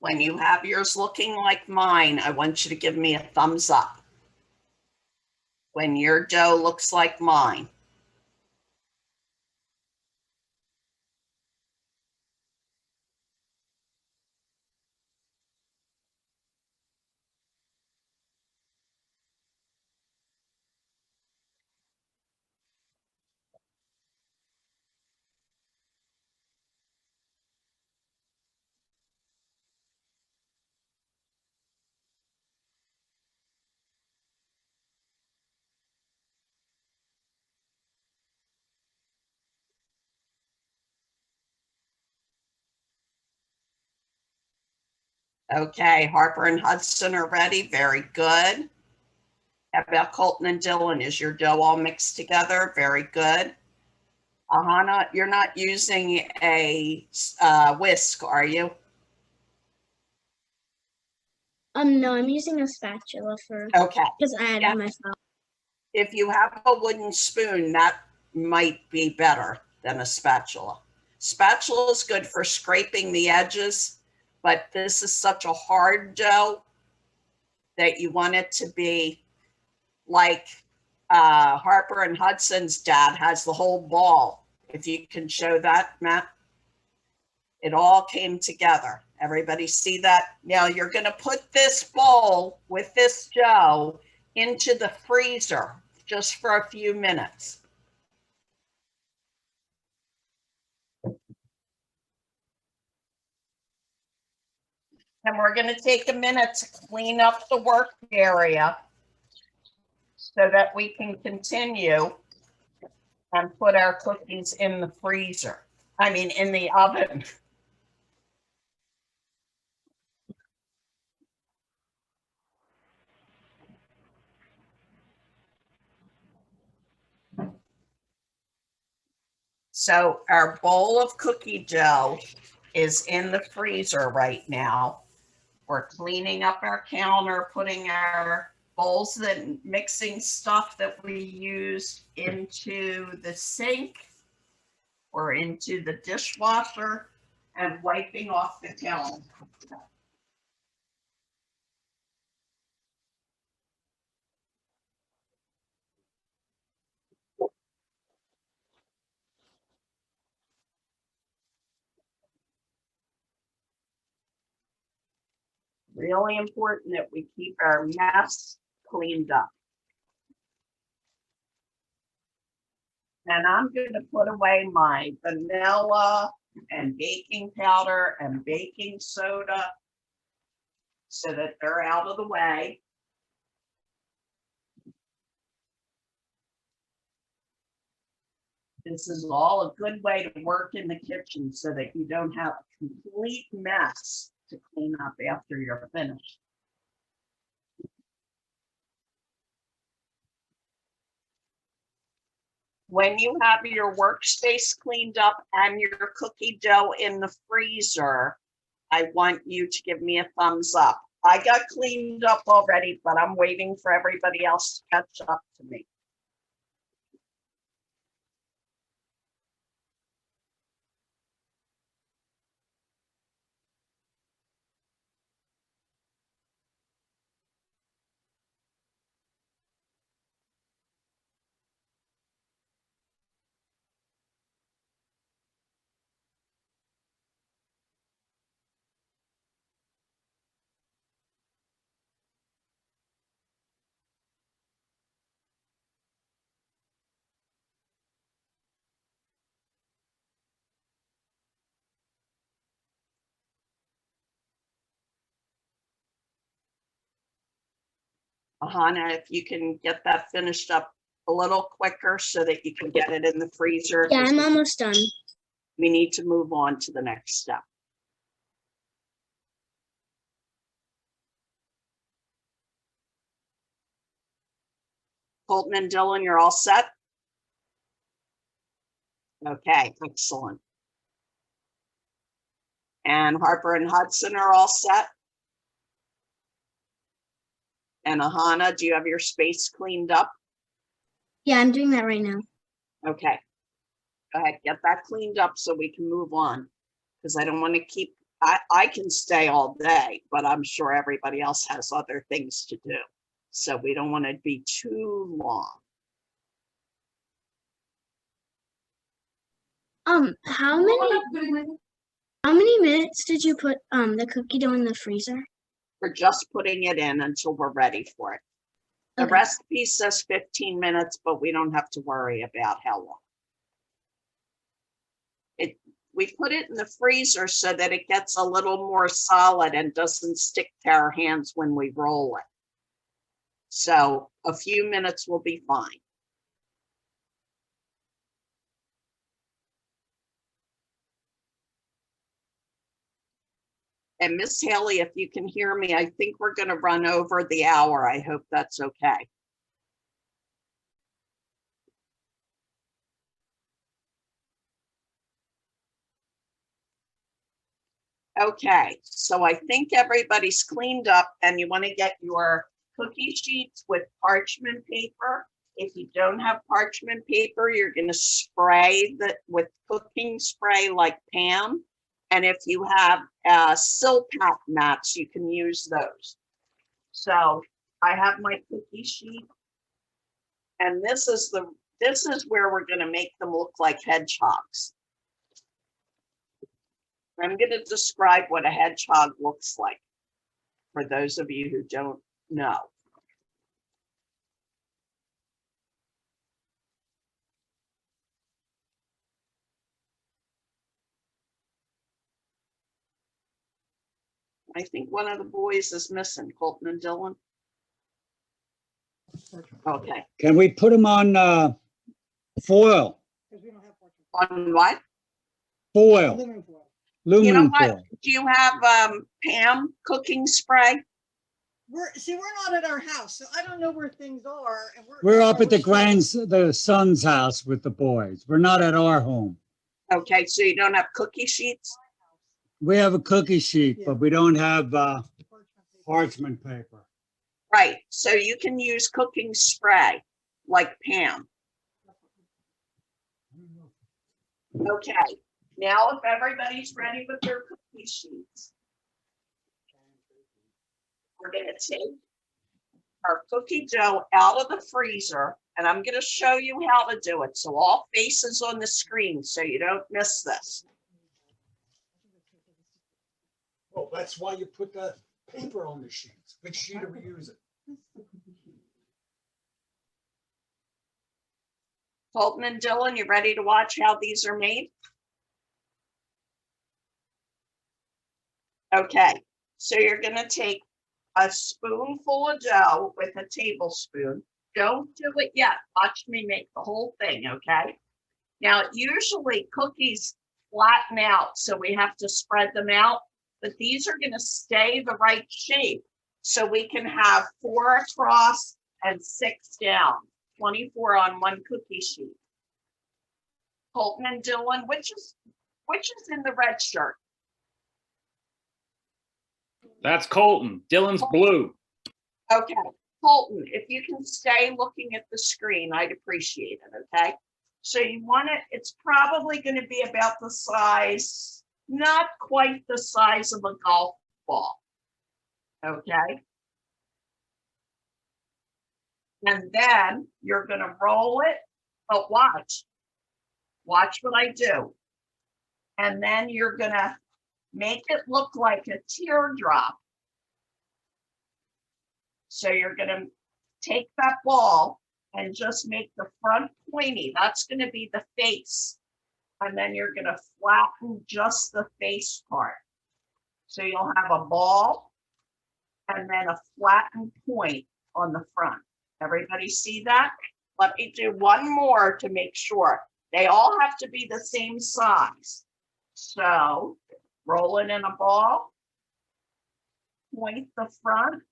Speaker 2: When you have yours looking like mine, I want you to give me a thumbs up. When your dough looks like mine. Okay, Harper and Hudson are ready. Very good. How about Colton and Dylan? Is your dough all mixed together? Very good. Ahana, you're not using a whisk, are you?
Speaker 5: No, I'm using a spatula for,
Speaker 2: Okay.
Speaker 5: because I had
Speaker 2: Yeah.
Speaker 5: my phone.
Speaker 2: If you have a wooden spoon, that might be better than a spatula. Spatula is good for scraping the edges, but this is such a hard dough that you want it to be like Harper and Hudson's dad has the whole ball. If you can show that, Matt. It all came together. Everybody see that? Now you're going to put this bowl with this dough into the freezer just for a few minutes. And we're going to take a minute to clean up the work area so that we can continue and put our cookies in the freezer. I mean, in the oven. So our bowl of cookie dough is in the freezer right now. We're cleaning up our counter, putting our bowls and mixing stuff that we use into the sink or into the dishwasher and wiping off the counter. Really important that we keep our mess cleaned up. And I'm going to put away my vanilla and baking powder and baking soda so that they're out of the way. This is all a good way to work in the kitchen so that you don't have a complete mess to clean up after you're finished. When you have your workspace cleaned up and your cookie dough in the freezer, I want you to give me a thumbs up. I got cleaned up already, but I'm waiting for everybody else to catch up to me. Ahana, if you can get that finished up a little quicker so that you can get it in the freezer.
Speaker 5: Yeah, I'm almost done.
Speaker 2: We need to move on to the next step. Colton and Dylan, you're all set? Okay, excellent. And Harper and Hudson are all set. And Ahana, do you have your space cleaned up?
Speaker 5: Yeah, I'm doing that right now.
Speaker 2: Okay. Go ahead, get that cleaned up so we can move on. Because I don't want to keep, I can stay all day, but I'm sure everybody else has other things to do. So we don't want to be too long.
Speaker 5: How many minutes did you put the cookie dough in the freezer?
Speaker 2: We're just putting it in until we're ready for it. The
Speaker 5: Okay.
Speaker 2: recipe says 15 minutes, but we don't have to worry about how long. We put it in the freezer so that it gets a little more solid and doesn't stick to our hands when we roll it. So a few minutes will be fine. And Miss Haley, if you can hear me, I think we're going to run over the hour. I hope that's okay. Okay, so I think everybody's cleaned up and you want to get your cookie sheets with parchment paper. If you don't have parchment paper, you're going to spray that with cooking spray like Pam. And if you have Silpat mats, you can use those. So I have my cookie sheet. And this is where we're going to make them look like hedgehogs. I'm going to describe what a hedgehog looks like for those of you who don't know. I think one of the boys is missing, Colton and Dylan. Okay,
Speaker 4: Can we put them on foil?
Speaker 6: Because we don't have portrait.
Speaker 2: on what?
Speaker 4: Foil,
Speaker 6: Aluminum foil.
Speaker 2: You know
Speaker 4: aluminum
Speaker 2: what?
Speaker 4: foil.
Speaker 2: Do you have Pam cooking spray?
Speaker 6: We're not at our house, so I don't know where things are. And
Speaker 4: We're up at the son's house with the boys. We're not at our home.
Speaker 2: Okay, so you don't have cookie sheets?
Speaker 4: We have a cookie sheet, but we don't have parchment paper.
Speaker 2: Right, so you can use cooking spray like Pam. Okay, now if everybody's ready with their cookie sheets, we're gonna take our cookie dough out of the freezer and I'm gonna show you how to do it. So all faces on the screen so you don't miss this.
Speaker 4: Well, that's why you put the paper on the sheets. Which sheet are we using?
Speaker 2: Colton and Dylan, you ready to watch how these are made? Okay, so you're gonna take a spoonful of dough with a tablespoon. Don't do it yet. Watch me make the whole thing, okay? Now, usually cookies flatten out, so we have to spread them out, but these are gonna stay the right shape. So we can have 4 across and 6 down, 24 on one cookie sheet. Colton and Dylan, which is in the red shirt?
Speaker 3: That's Colton. Dylan's blue.
Speaker 2: Okay, Colton, if you can stay looking at the screen, I'd appreciate it, okay? So you want it, it's probably going to be about the size, not quite the size of a golf ball, okay? And then you're going to roll it, but watch what I do. And then you're going to make it look like a teardrop. So you're going to take that ball and just make the front pointy. That's going to be the face. And then you're going to flatten just the face part. So you'll have a ball and then a flattened point on the front. Everybody see that? Let me do one more to make sure. They all have to be the same size. So roll it in a ball, point the front,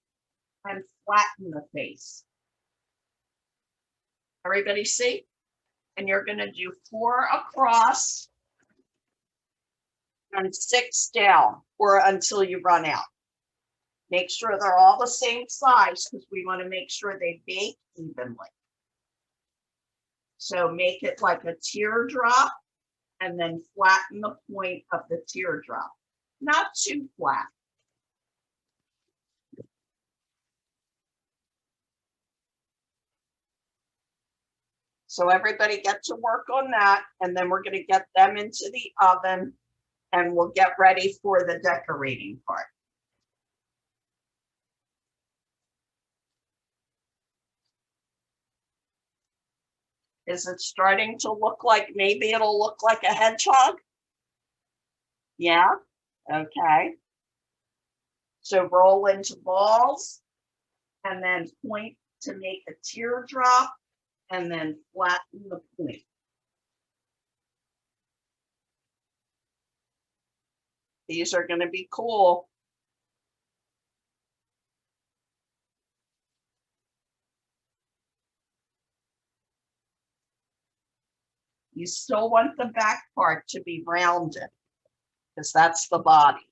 Speaker 2: and flatten the face. Everybody see? And you're going to do 4 across and 6 down, or until you run out. Make sure they're all the same size because we want to make sure they bake evenly. So make it like a teardrop and then flatten the point of the teardrop. Not too flat. So everybody get to work on that, and then we're going to get them into the oven and we'll get ready for the decorating part. Is it starting to look like, maybe it'll look like a hedgehog? Yeah, okay. So roll into balls and then point to make a teardrop and then flatten the point. These are going to be cool. You still want the back part to be rounded because that's the body.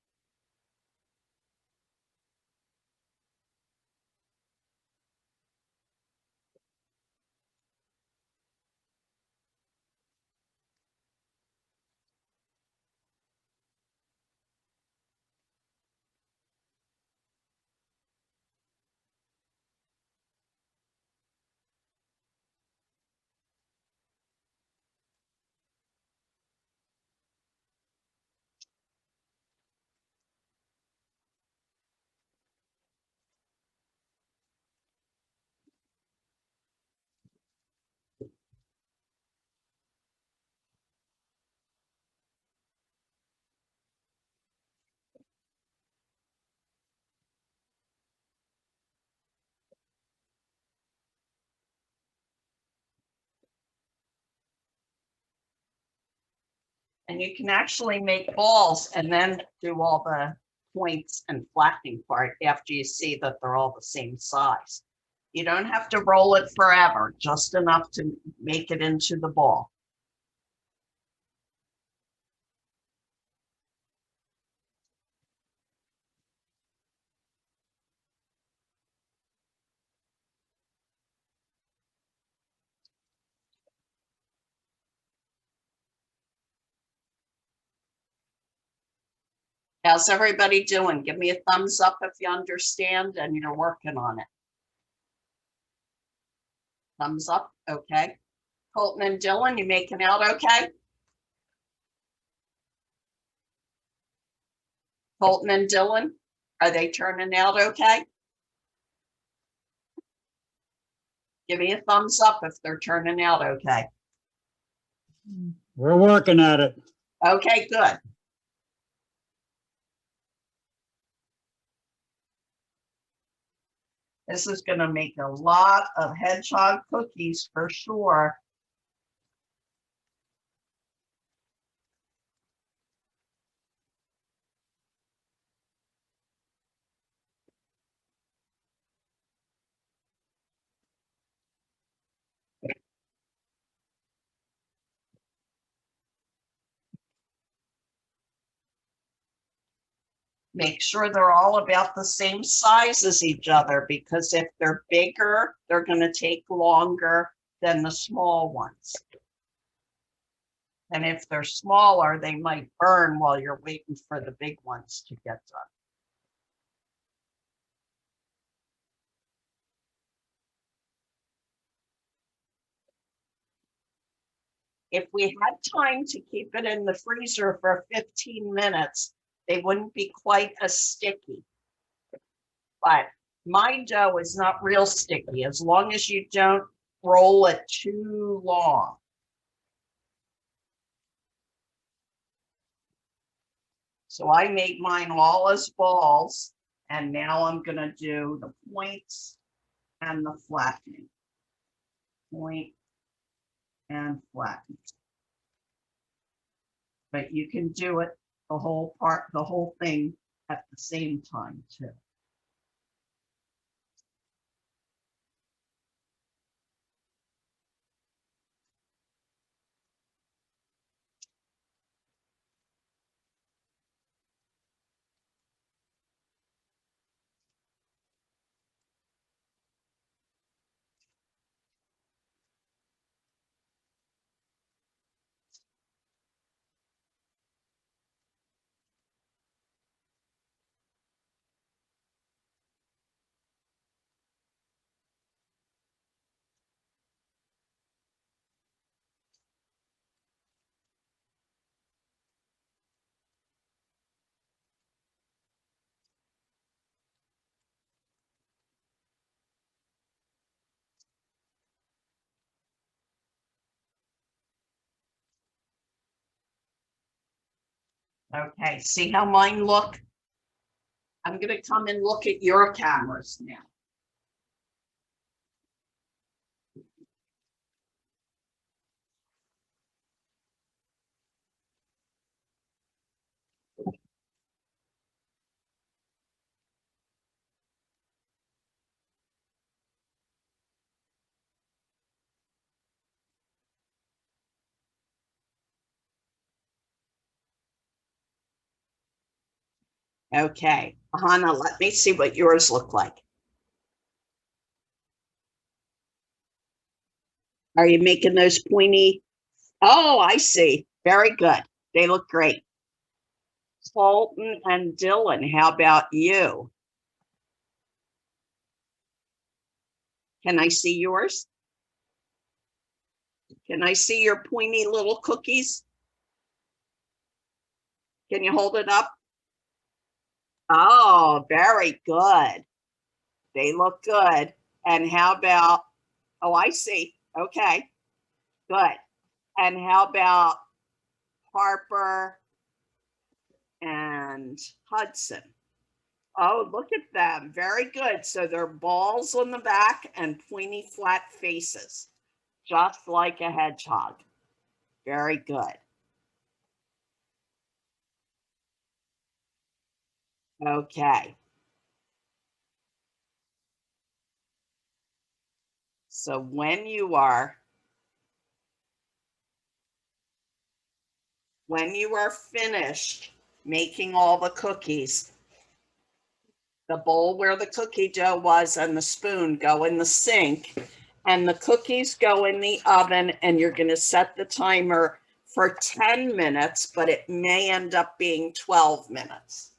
Speaker 2: And you can actually make balls and then do all the points and flattening part after you see that they're all the same size. You don't have to roll it forever, just enough to make it into the ball. How's everybody doing? Give me a thumbs up if you understand and you're working on it. Thumbs up, okay. Colton and Dylan, you making out okay? Colton and Dylan, are they turning out okay? Give me a thumbs up if they're turning out okay.
Speaker 4: We're working at it.
Speaker 2: Okay, good. This is going to make a lot of hedgehog cookies for sure. Make sure they're all about the same size as each other, because if they're bigger, they're going to take longer than the small ones. And if they're smaller, they might burn while you're waiting for the big ones to get done. If we had time to keep it in the freezer for 15 minutes, they wouldn't be quite as sticky. But my dough is not real sticky as long as you don't roll it too long. So I made mine all as balls, and now I'm going to do the points and the flattening. Point and flatten. But you can do it the whole thing at the same time too. Okay, see how mine look? I'm gonna come and look at your cameras now. Okay, Hannah, let me see what yours look like. Are you making those pointy? Oh, I see. Very good. They look great. Colton and Dylan, how about you? Can I see yours? Can I see your pointy little cookies? Can you hold it up? Oh, very good. They look good. And how about, oh, I see. Okay, good. And how about Harper and Hudson? Oh, look at them. Very good. So they're balls on the back and pointy flat faces, just like a hedgehog. Very good. Okay. So when you are finished making all the cookies, the bowl where the cookie dough was and the spoon go in the sink, and the cookies go in the oven, and you're going to set the timer for 10 minutes, but it may end up being 12 minutes.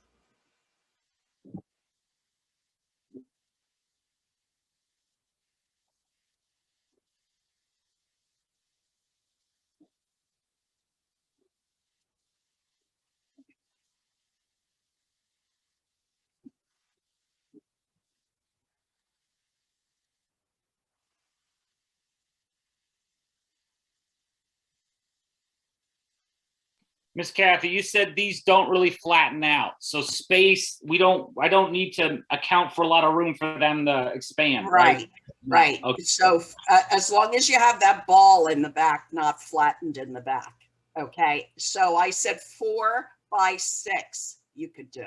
Speaker 3: Miss Kathy, you said these don't really flatten out. So space, I don't need to account for a lot of room for them to expand, right?
Speaker 2: Right.
Speaker 3: Okay.
Speaker 2: So as long as you have that ball in the back, not flattened in the back. Okay. So I said 4 by 6 you could do.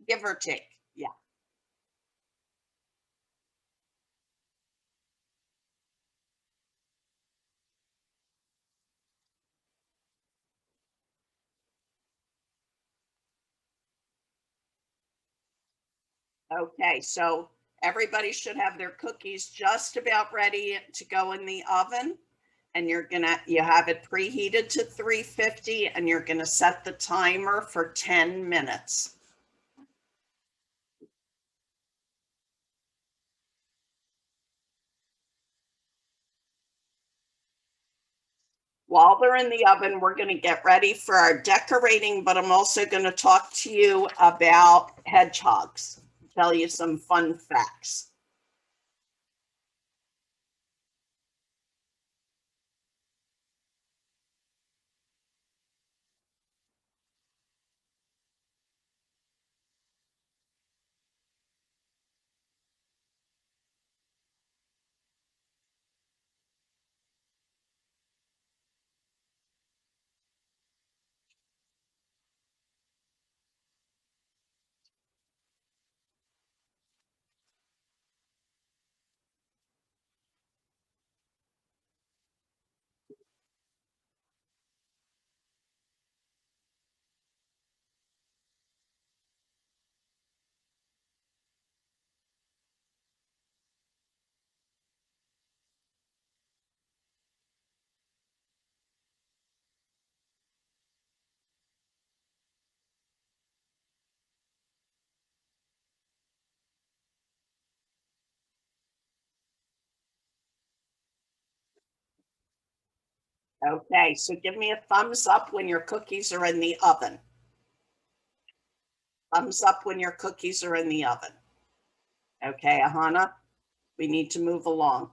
Speaker 2: Give or take. Yeah. Okay. So everybody should have their cookies just about ready to go in the oven. And you have it preheated to 350, and you're gonna set the timer for 10 minutes. While they're in the oven, we're going to get ready for our decorating, but I'm also going to talk to you about hedgehogs, tell you some fun facts. Okay, so give me a thumbs up when your cookies are in the oven. Thumbs up when your cookies are in the oven. Okay, Ahana, we need to move along.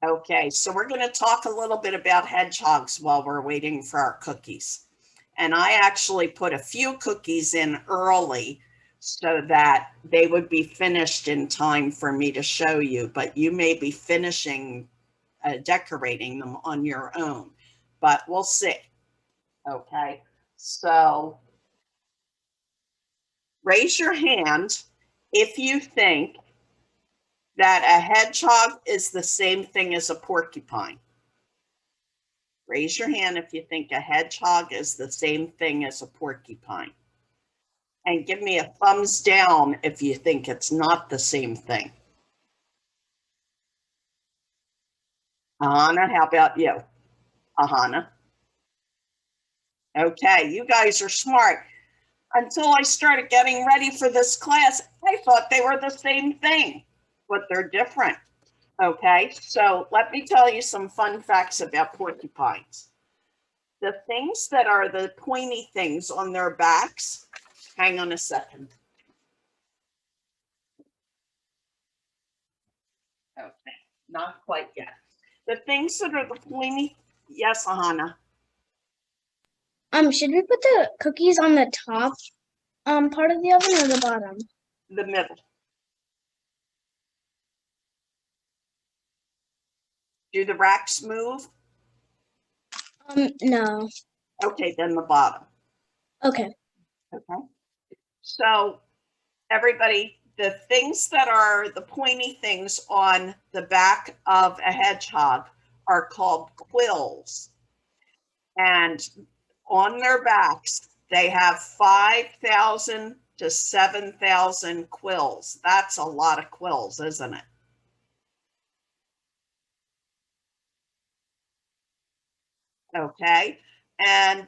Speaker 2: Okay, so we're going to talk a little bit about hedgehogs while we're waiting for our cookies. And I actually put a few cookies in early so that they would be finished in time for me to show you, but you may be finishing decorating them on your own, but we'll see. Okay, so raise your hand if you think that a hedgehog is the same thing as a porcupine. Raise your hand if you think a hedgehog is the same thing as a porcupine. And give me a thumbs down if you think it's not the same thing. Ahana, how about you? Ahana. Okay, you guys are smart. Until I started getting ready for this class, I thought they were the same thing, but they're different. Okay, so let me tell you some fun facts about porcupines. The things that are the pointy things on their backs, hang on a second. Okay, not quite yet. The things that are the pointy, yes, Ahana.
Speaker 5: Should we put the cookies on the top part of the oven or the bottom?
Speaker 2: The middle. Do the racks move?
Speaker 5: No.
Speaker 2: Okay, then the bottom.
Speaker 5: Okay.
Speaker 2: Okay. So everybody, the things that are the pointy things on the back of a hedgehog are called quills. And on their backs, they have 5,000 to 7,000 quills. That's a lot of quills, isn't it? Okay. And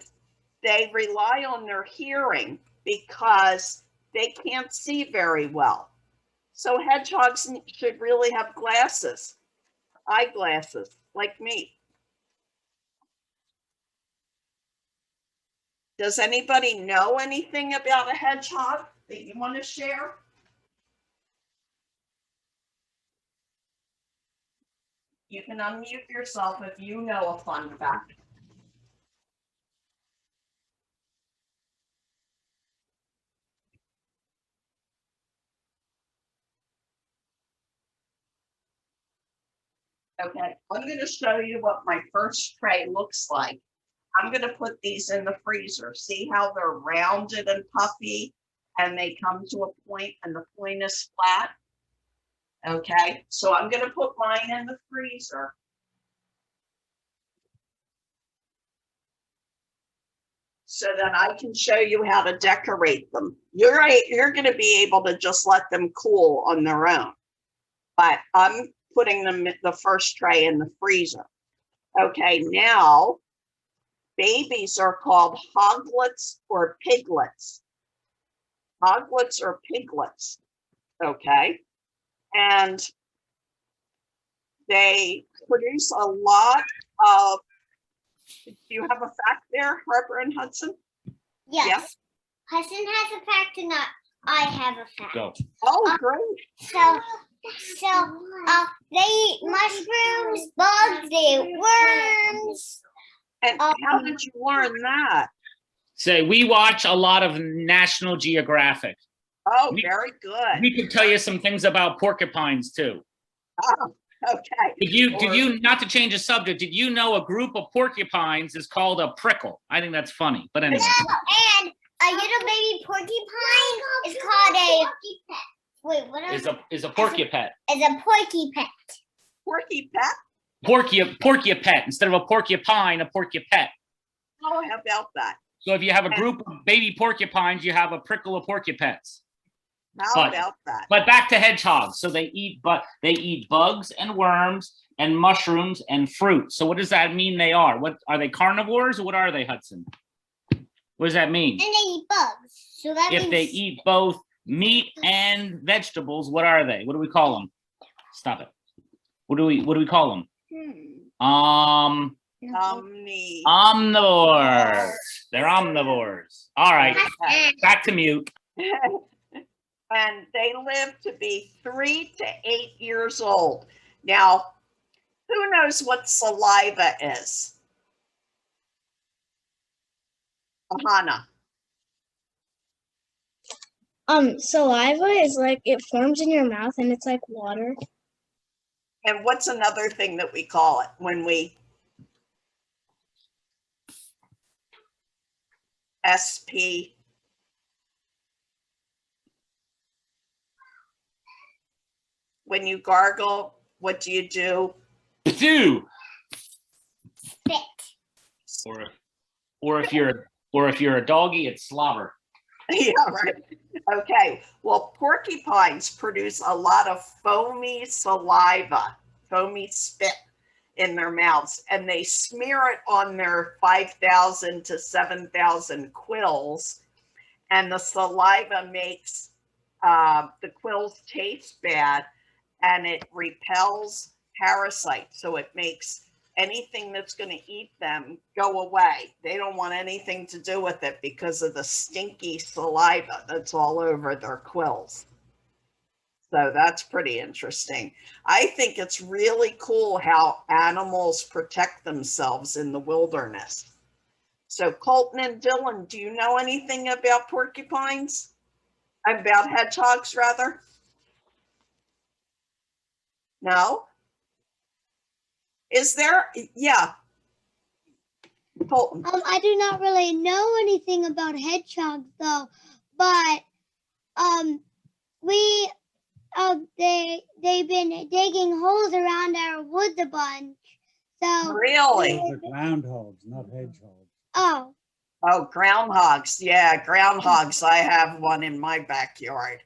Speaker 2: they rely on their hearing because they can't see very well. So hedgehogs should really have glasses, eyeglasses, like me. Does anybody know anything about a hedgehog that you want to share? You can unmute yourself if you know a fun fact. Okay, I'm going to show you what my first tray looks like. I'm going to put these in the freezer. See how they're rounded and puffy and they come to a point and the point is flat? Okay, so I'm going to put mine in the freezer. So that I can show you how to decorate them. You're going to be able to just let them cool on their own. But I'm putting them the first tray in the freezer. Okay, now babies are called hoglets or piglets. Hoglets or piglets. Okay, and they produce a lot of. Do you have a fact there, Harper and Hudson?
Speaker 7: Yes.
Speaker 2: Yeah.
Speaker 7: Hudson has a fact and I have a fact.
Speaker 3: Go.
Speaker 2: Oh, great.
Speaker 7: So they eat mushrooms, bugs, they eat worms.
Speaker 2: And how did you learn that?
Speaker 3: Say, we watch a lot of National Geographic.
Speaker 2: Oh,
Speaker 3: We-
Speaker 2: very good.
Speaker 3: We could tell you some things about porcupines too.
Speaker 2: Oh, okay.
Speaker 3: Did you, not to change the subject, did you know a group of porcupines is called a prickle? I think that's funny, but anyway.
Speaker 7: And a little baby porcupine is called a wait, what
Speaker 3: Is a porcupet.
Speaker 7: is a porcupet.
Speaker 2: Porky pet?
Speaker 3: Porcupet instead of a porcupine, a porcupet.
Speaker 2: Oh, how about that?
Speaker 3: So if you have a group of baby porcupines, you have a prickle of porcupets.
Speaker 2: How
Speaker 3: But-
Speaker 2: about that?
Speaker 3: But back to hedgehogs. So they eat bugs and worms and mushrooms and fruit. So what does that mean they are? What are they, carnivores, or what are they, Hudson? What does that mean?
Speaker 7: And they eat bugs. So that
Speaker 3: If
Speaker 7: means
Speaker 3: they eat both meat and vegetables, what are they? What do we call them? Stop it. What do we call them? Omnivores. They're omnivores. All right, back to mute.
Speaker 2: And they live to be 3 to 8 years old. Now, Who knows what saliva is? Ahana.
Speaker 5: Saliva is like it forms in your mouth and it's like water.
Speaker 2: And what's another thing that we call it when we SP? When you gargle, what do you do?
Speaker 3: Do.
Speaker 7: Spit.
Speaker 3: Or if you're a doggy, it's slobber.
Speaker 2: Yeah, right. Okay. Well, porcupines produce a lot of foamy saliva, foamy spit in their mouths, and they smear it on their 5,000 to 7,000 quills, and the saliva makes the quills taste bad, and it repels parasites. So it makes anything that's going to eat them go away. They don't want anything to do with it because of the stinky saliva that's all over their quills. So that's pretty interesting. I think it's really cool how animals protect themselves in the wilderness. So Colton and Dylan, do you know anything about porcupines? About hedgehogs, rather? No? Is there? Yeah. Colton.
Speaker 8: I do not really know anything about hedgehogs though, but they've been digging holes around our woods a bunch. So
Speaker 2: Really?
Speaker 4: Those are groundhogs, not hedgehogs.
Speaker 8: oh,
Speaker 2: Oh, groundhogs. Yeah, groundhogs. I have one in my backyard.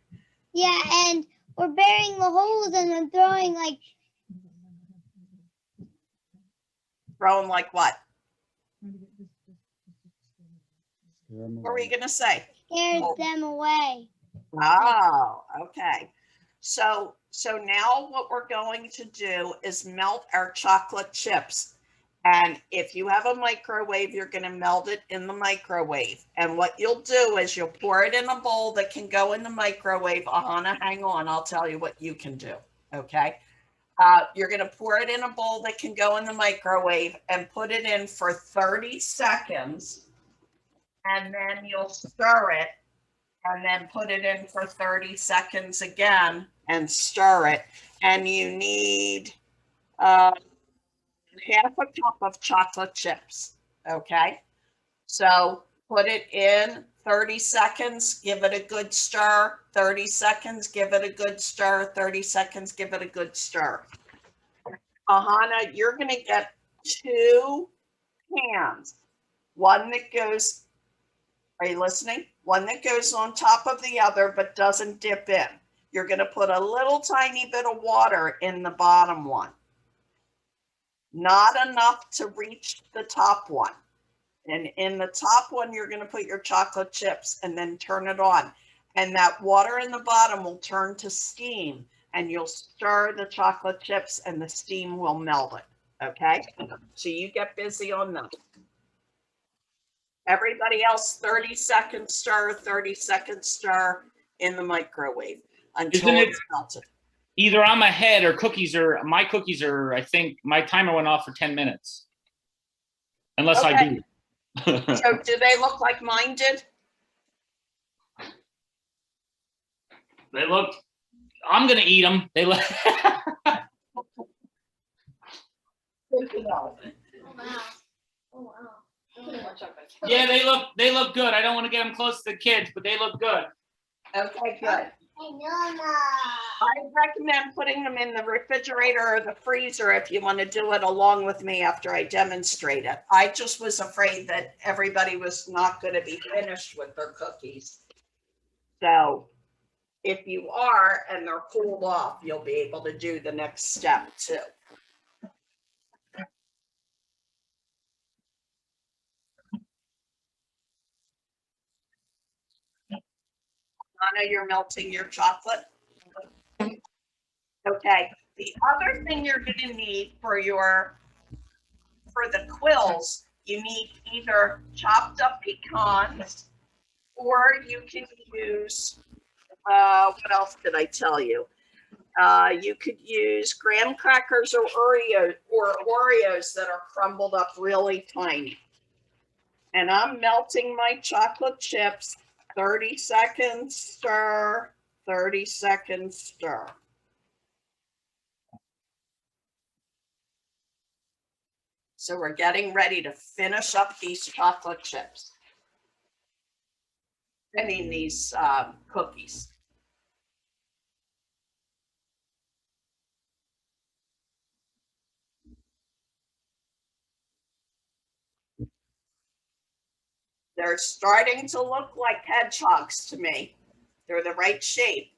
Speaker 8: yeah, and we're burying the holes and then throwing like
Speaker 2: Throwing like what?
Speaker 4: Scare 'em
Speaker 2: What were you
Speaker 4: away.
Speaker 2: going to say?
Speaker 8: scares them away.
Speaker 2: Oh, okay. So now what we're going to do is melt our chocolate chips. And if you have a microwave, you're going to melt it in the microwave. And what you'll do is you'll pour it in a bowl that can go in the microwave. Ahana, hang on. I'll tell you what you can do. Okay. You're going to pour it in a bowl that can go in the microwave and put it in for 30 seconds. And then you'll stir it and then put it in for 30 seconds again and stir it. And you need half a cup of chocolate chips. Okay. So put it in 30 seconds, give it a good stir, 30 seconds, give it a good stir, 30 seconds, give it a good stir. Ahana, you're going to get 2 pans. One that goes, are you listening? One that goes on top of the other but doesn't dip in. You're going to put a little tiny bit of water in the bottom one. Not enough to reach the top one. And in the top one, you're going to put your chocolate chips and then turn it on. And that water in the bottom will turn to steam and you'll stir the chocolate chips and the steam will melt it. Okay? So you get busy on that. Everybody else, 30 seconds stir, 30 seconds stir in the microwave until it's melted.
Speaker 3: Either I'm ahead or my cookies are, I think my timer went off for 10 minutes. Unless I do.
Speaker 2: So do they look like mine did?
Speaker 3: They look, I'm going to eat them. They look. Yeah, they look good. I don't want to get them close to the kids, but they look good.
Speaker 2: Okay, good. I recommend putting them in the refrigerator or the freezer if you want to do it along with me after I demonstrate it. I just was afraid that everybody was not going to be finished with their cookies. So if you are and they're cooled off, you'll be able to do the next step too. Anna, you're melting your chocolate. Okay. The other thing you're going to need for the quills, you need either chopped up pecans or you can use, what else did I tell you? You could use graham crackers or Oreos that are crumbled up really tiny. And I'm melting my chocolate chips, 30 seconds stir, 30 seconds stir. So we're getting ready to finish up these chocolate chips. I mean, these cookies. They're starting to look like hedgehogs to me. They're the right shape.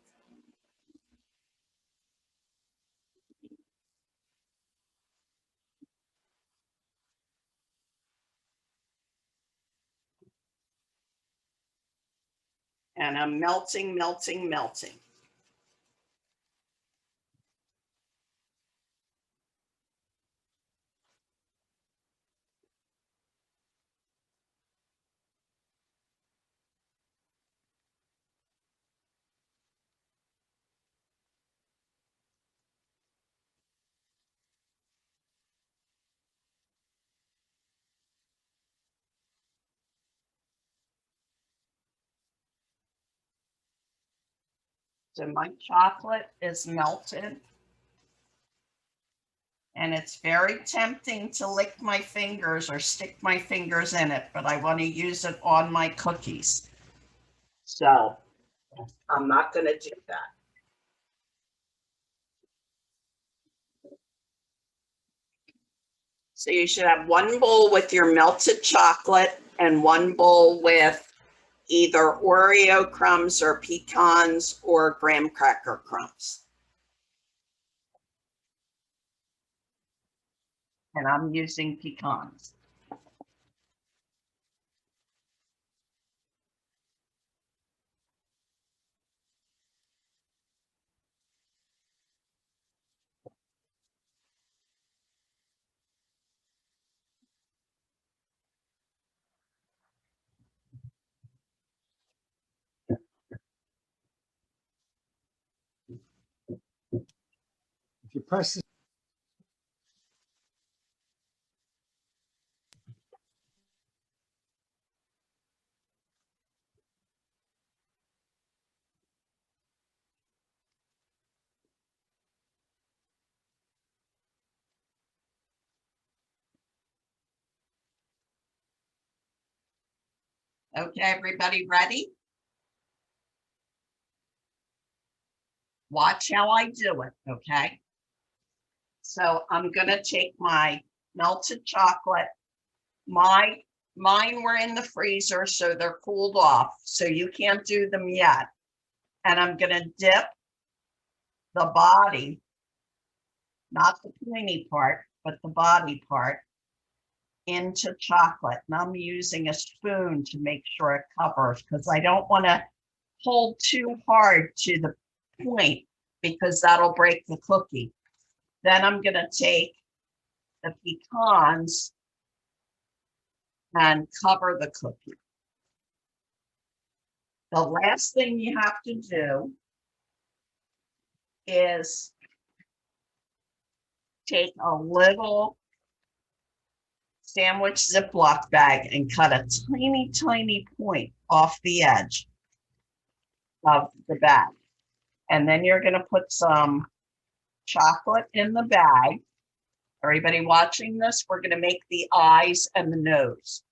Speaker 2: And I'm melting, melting, melting. So my chocolate is melted. And it's very tempting to lick my fingers or stick my fingers in it, but I want to use it on my cookies. So I'm not going to do that. So you should have one bowl with your melted chocolate and one bowl with either Oreo crumbs or pecans or graham cracker crumbs. And I'm using pecans.
Speaker 4: If you press this,
Speaker 2: Okay, everybody ready? Watch how I do it, okay? So I'm gonna take my melted chocolate. Mine were in the freezer, so they're cooled off, so you can't do them yet. And I'm gonna dip the body, not the pointy part, but the body part, into chocolate. And I'm using a spoon to make sure it covers, because I don't want to hold too hard to the point, because that'll break the cookie. Then I'm going to take the pecans and cover the cookie. The last thing you have to do is take a little sandwich Ziploc bag and cut a tiny, tiny point off the edge of the bag. And then you're going to put some chocolate in the bag. Everybody watching this, we're going to make the eyes and the nose.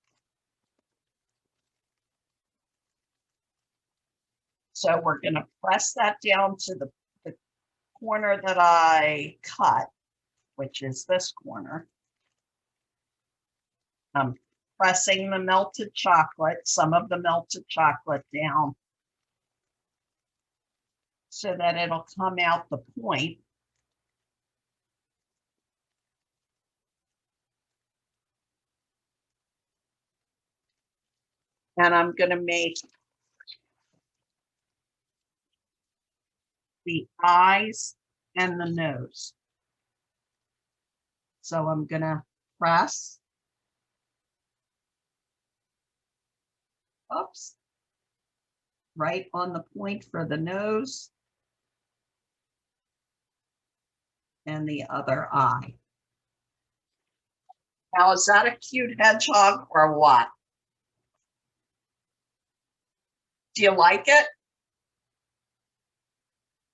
Speaker 2: So we're going to press that down to the corner that I cut, which is this corner. I'm pressing the melted chocolate, some of the melted chocolate down so that it'll come out the point. And I'm going to make the eyes and the nose. So I'm going to press. Oops. Right on the point for the nose. and the other eye. Now, is that a cute hedgehog or what? Do you like it?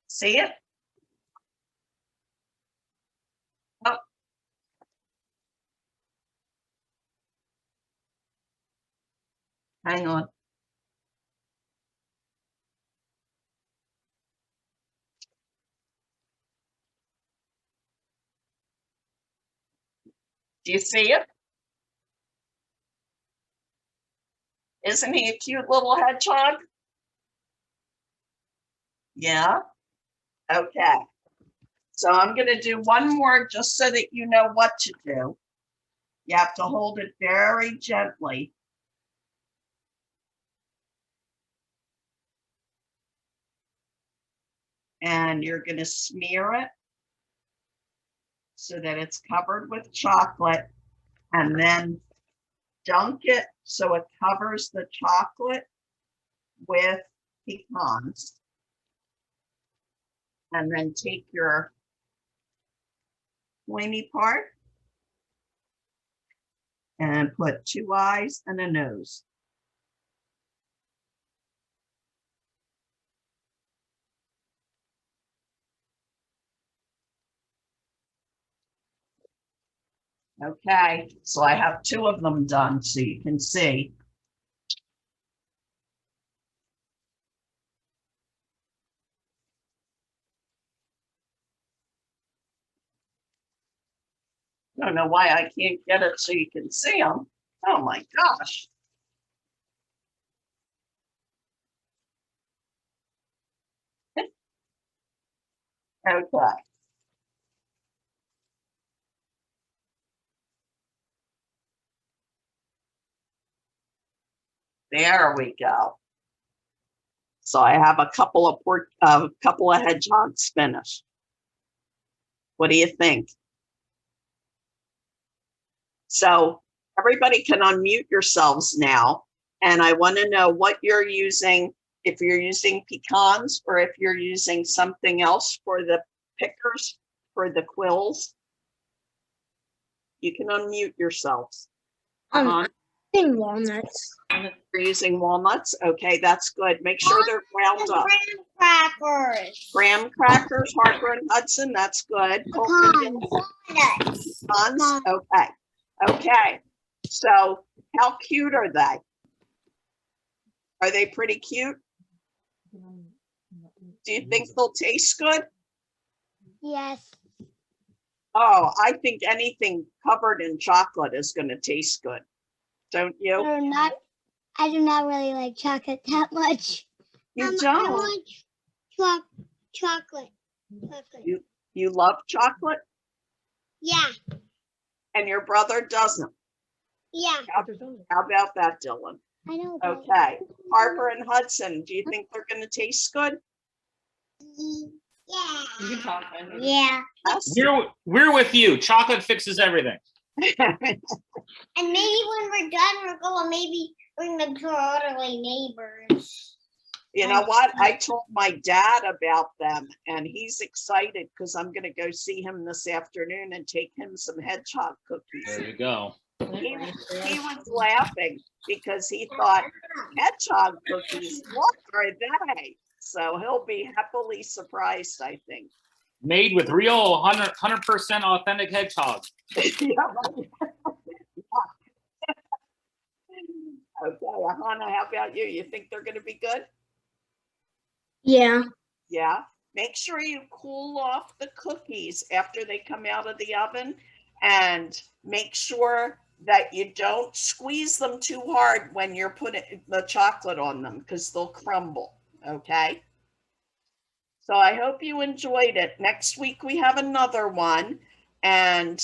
Speaker 2: See it? Oh. Hang on. Do you see it? Isn't he a cute little hedgehog? Yeah. Okay. So I'm going to do one more just so that you know what to do. You have to hold it very gently. And you're going to smear it so that it's covered with chocolate, and then dunk it so it covers the chocolate with pecans. And then take your pointy part and put 2 eyes and a nose. Okay, so I have 2 of them done so you can see. I don't know why I can't get it so you can see them. Oh my gosh. Okay. There we go. So I have a couple of hedgehogs finished. What do you think? So everybody can unmute yourselves now. And I want to know what you're using, if you're using pecans or if you're using something else for the pickers, for the quills. You can unmute yourselves.
Speaker 5: In walnuts.
Speaker 2: You're using walnuts? Okay, that's good. Make sure they're ground up.
Speaker 7: Graham crackers.
Speaker 2: Graham crackers, Harper and Hudson, that's good. Colton,
Speaker 7: Nuts.
Speaker 2: pecans? Okay. Okay. So how cute are they? Are they pretty cute? Do you think they'll taste good?
Speaker 8: Yes.
Speaker 2: Oh, I think anything covered in chocolate is going to taste good. Don't you?
Speaker 8: I do not really like chocolate that much.
Speaker 2: You
Speaker 8: I
Speaker 2: don't.
Speaker 8: want chocolate.
Speaker 2: You love chocolate
Speaker 8: Yeah.
Speaker 2: and your brother doesn't.
Speaker 8: Yeah.
Speaker 2: How about that, Dylan?
Speaker 8: I know. that.
Speaker 2: Okay. Harper and Hudson, do you think they're going to taste good?
Speaker 7: Yeah.
Speaker 6: You can talk.
Speaker 7: Yeah.
Speaker 2: Yes.
Speaker 3: We're with you. Chocolate fixes everything.
Speaker 7: And maybe when we're done, we're going to maybe bring them to our elderly neighbors.
Speaker 2: You know what? I told my dad about them and he's excited because I'm going to go see him this afternoon and take him some hedgehog cookies.
Speaker 3: There you go.
Speaker 2: He was laughing because he thought hedgehog cookies, what are they? So he'll be happily surprised, I think.
Speaker 3: Made with real 100% authentic hedgehog.
Speaker 2: Yeah, right. Okay, Hannah, how about you? You think they're going to be good?
Speaker 5: Yeah.
Speaker 2: Yeah. Make sure you cool off the cookies after they come out of the oven, and make sure that you don't squeeze them too hard when you're putting the chocolate on them because they'll crumble. Okay. So I hope you enjoyed it. Next week we have another one, and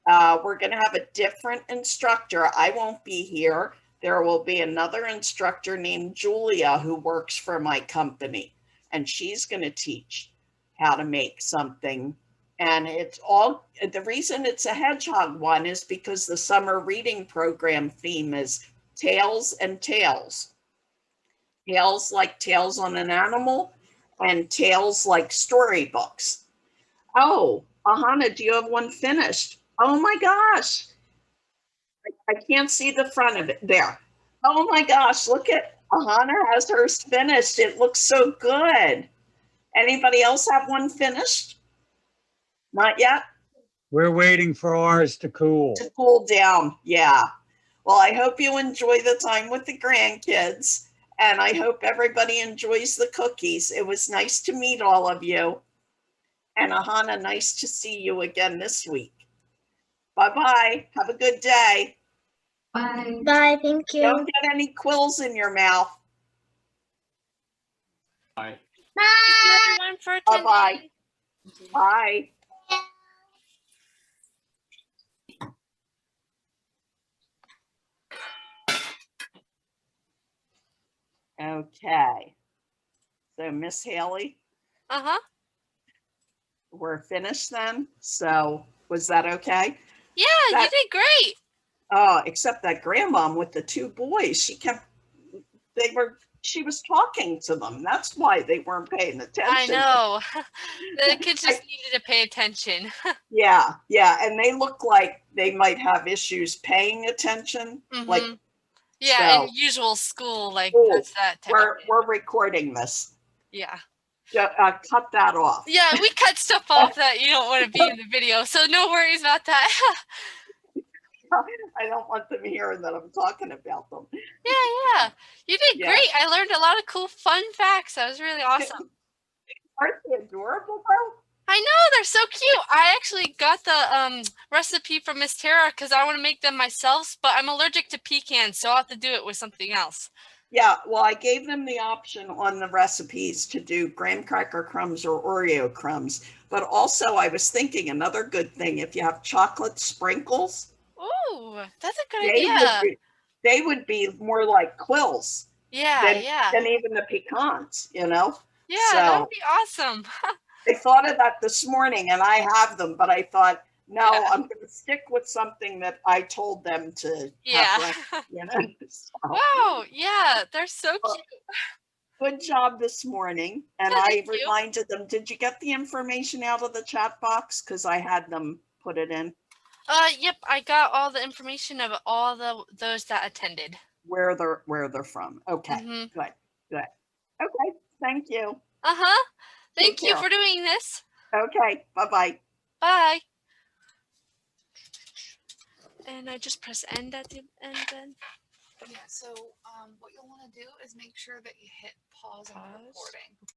Speaker 2: we're going to have a different instructor. I won't be here. There will be another instructor named Julia who works for my company, and she's going to teach how to make something. And it's all, the reason it's a hedgehog one is because the summer reading program theme is tails and tales. Tales like tales on an animal, and tales like storybooks. Oh, Ahana, do you have one finished? Oh my gosh. I can't see the front of it. There. Oh my gosh, look at Ahana has hers finished. It looks so good. Anybody else have one finished? Not yet?
Speaker 4: We're waiting for ours to cool.
Speaker 2: To cool down, yeah. Well, I hope you enjoy the time with the grandkids, and I hope everybody enjoys the cookies. It was nice to meet all of you. And Ahana, nice to see you again this week. Bye-bye. Have a good day.
Speaker 5: Bye, thank you.
Speaker 2: Don't get any quills in your mouth.
Speaker 3: Bye.
Speaker 7: Bye.
Speaker 1: Thank you everyone for attending.
Speaker 2: Bye-bye. Bye. Okay. So Miss Haley,
Speaker 1: Uh-huh.
Speaker 2: we're finished then. So was that okay?
Speaker 1: Yeah, you
Speaker 2: That-
Speaker 1: did great.
Speaker 2: Oh, except that grandmom with the two boys, she was talking to them. That's why they weren't paying attention.
Speaker 1: I know. The kids just needed to pay attention.
Speaker 2: Yeah, yeah. And they look like they might have issues paying attention. Like
Speaker 1: Mhm. Yeah,
Speaker 2: so-
Speaker 1: in usual school, like
Speaker 2: Ooh,
Speaker 1: that's that type
Speaker 2: we're
Speaker 1: of
Speaker 2: we're recording this.
Speaker 1: yeah.
Speaker 2: Cut that off.
Speaker 1: Yeah, we cut stuff off that you don't want to be in the video, so no worries about that.
Speaker 2: I don't want them hearing that I'm talking about them.
Speaker 1: Yeah. You did
Speaker 2: Yeah.
Speaker 1: great. I learned a lot of cool, fun facts. That was really awesome.
Speaker 2: Aren't they adorable though?
Speaker 1: I know, they're so cute. I actually got the recipe from Miss Tara because I want to make them myself, but I'm allergic to pecans, so I'll have to do it with something else.
Speaker 2: Yeah, well, I gave them the option on the recipes to do graham cracker crumbs or Oreo crumbs. But also I was thinking another good thing, if you have chocolate sprinkles,
Speaker 1: Ooh, that's a good
Speaker 2: they
Speaker 1: idea.
Speaker 2: they would be more like quills
Speaker 1: Yeah,
Speaker 2: than,
Speaker 1: yeah.
Speaker 2: than even the pecans, you know?
Speaker 1: Yeah, that
Speaker 2: so-
Speaker 1: would be awesome.
Speaker 2: I thought of that this morning and I have them, but I thought, no,
Speaker 1: Yeah.
Speaker 2: I'm going to stick with something that I told them to
Speaker 1: Yeah.
Speaker 2: have, you know? So,
Speaker 1: Wow, yeah, they're so
Speaker 2: Well,
Speaker 1: cute.
Speaker 2: good job this morning. And
Speaker 1: Yeah,
Speaker 2: I
Speaker 1: thank you.
Speaker 2: reminded them, did you get the information out of the chat box? Because I had them put it in
Speaker 1: Yep, I got all the information of all those that attended.
Speaker 2: where they're from. Okay,
Speaker 1: Mhm.
Speaker 2: good. Okay, thank you.
Speaker 1: Uh-huh.
Speaker 2: Take
Speaker 1: Thank you
Speaker 2: care.
Speaker 1: for doing this.
Speaker 2: Okay, bye-bye.
Speaker 1: Bye. And I just press end at the end then.
Speaker 9: Yeah, so what you'll want to do is make sure that you hit pause on the
Speaker 1: Pause.
Speaker 9: recording.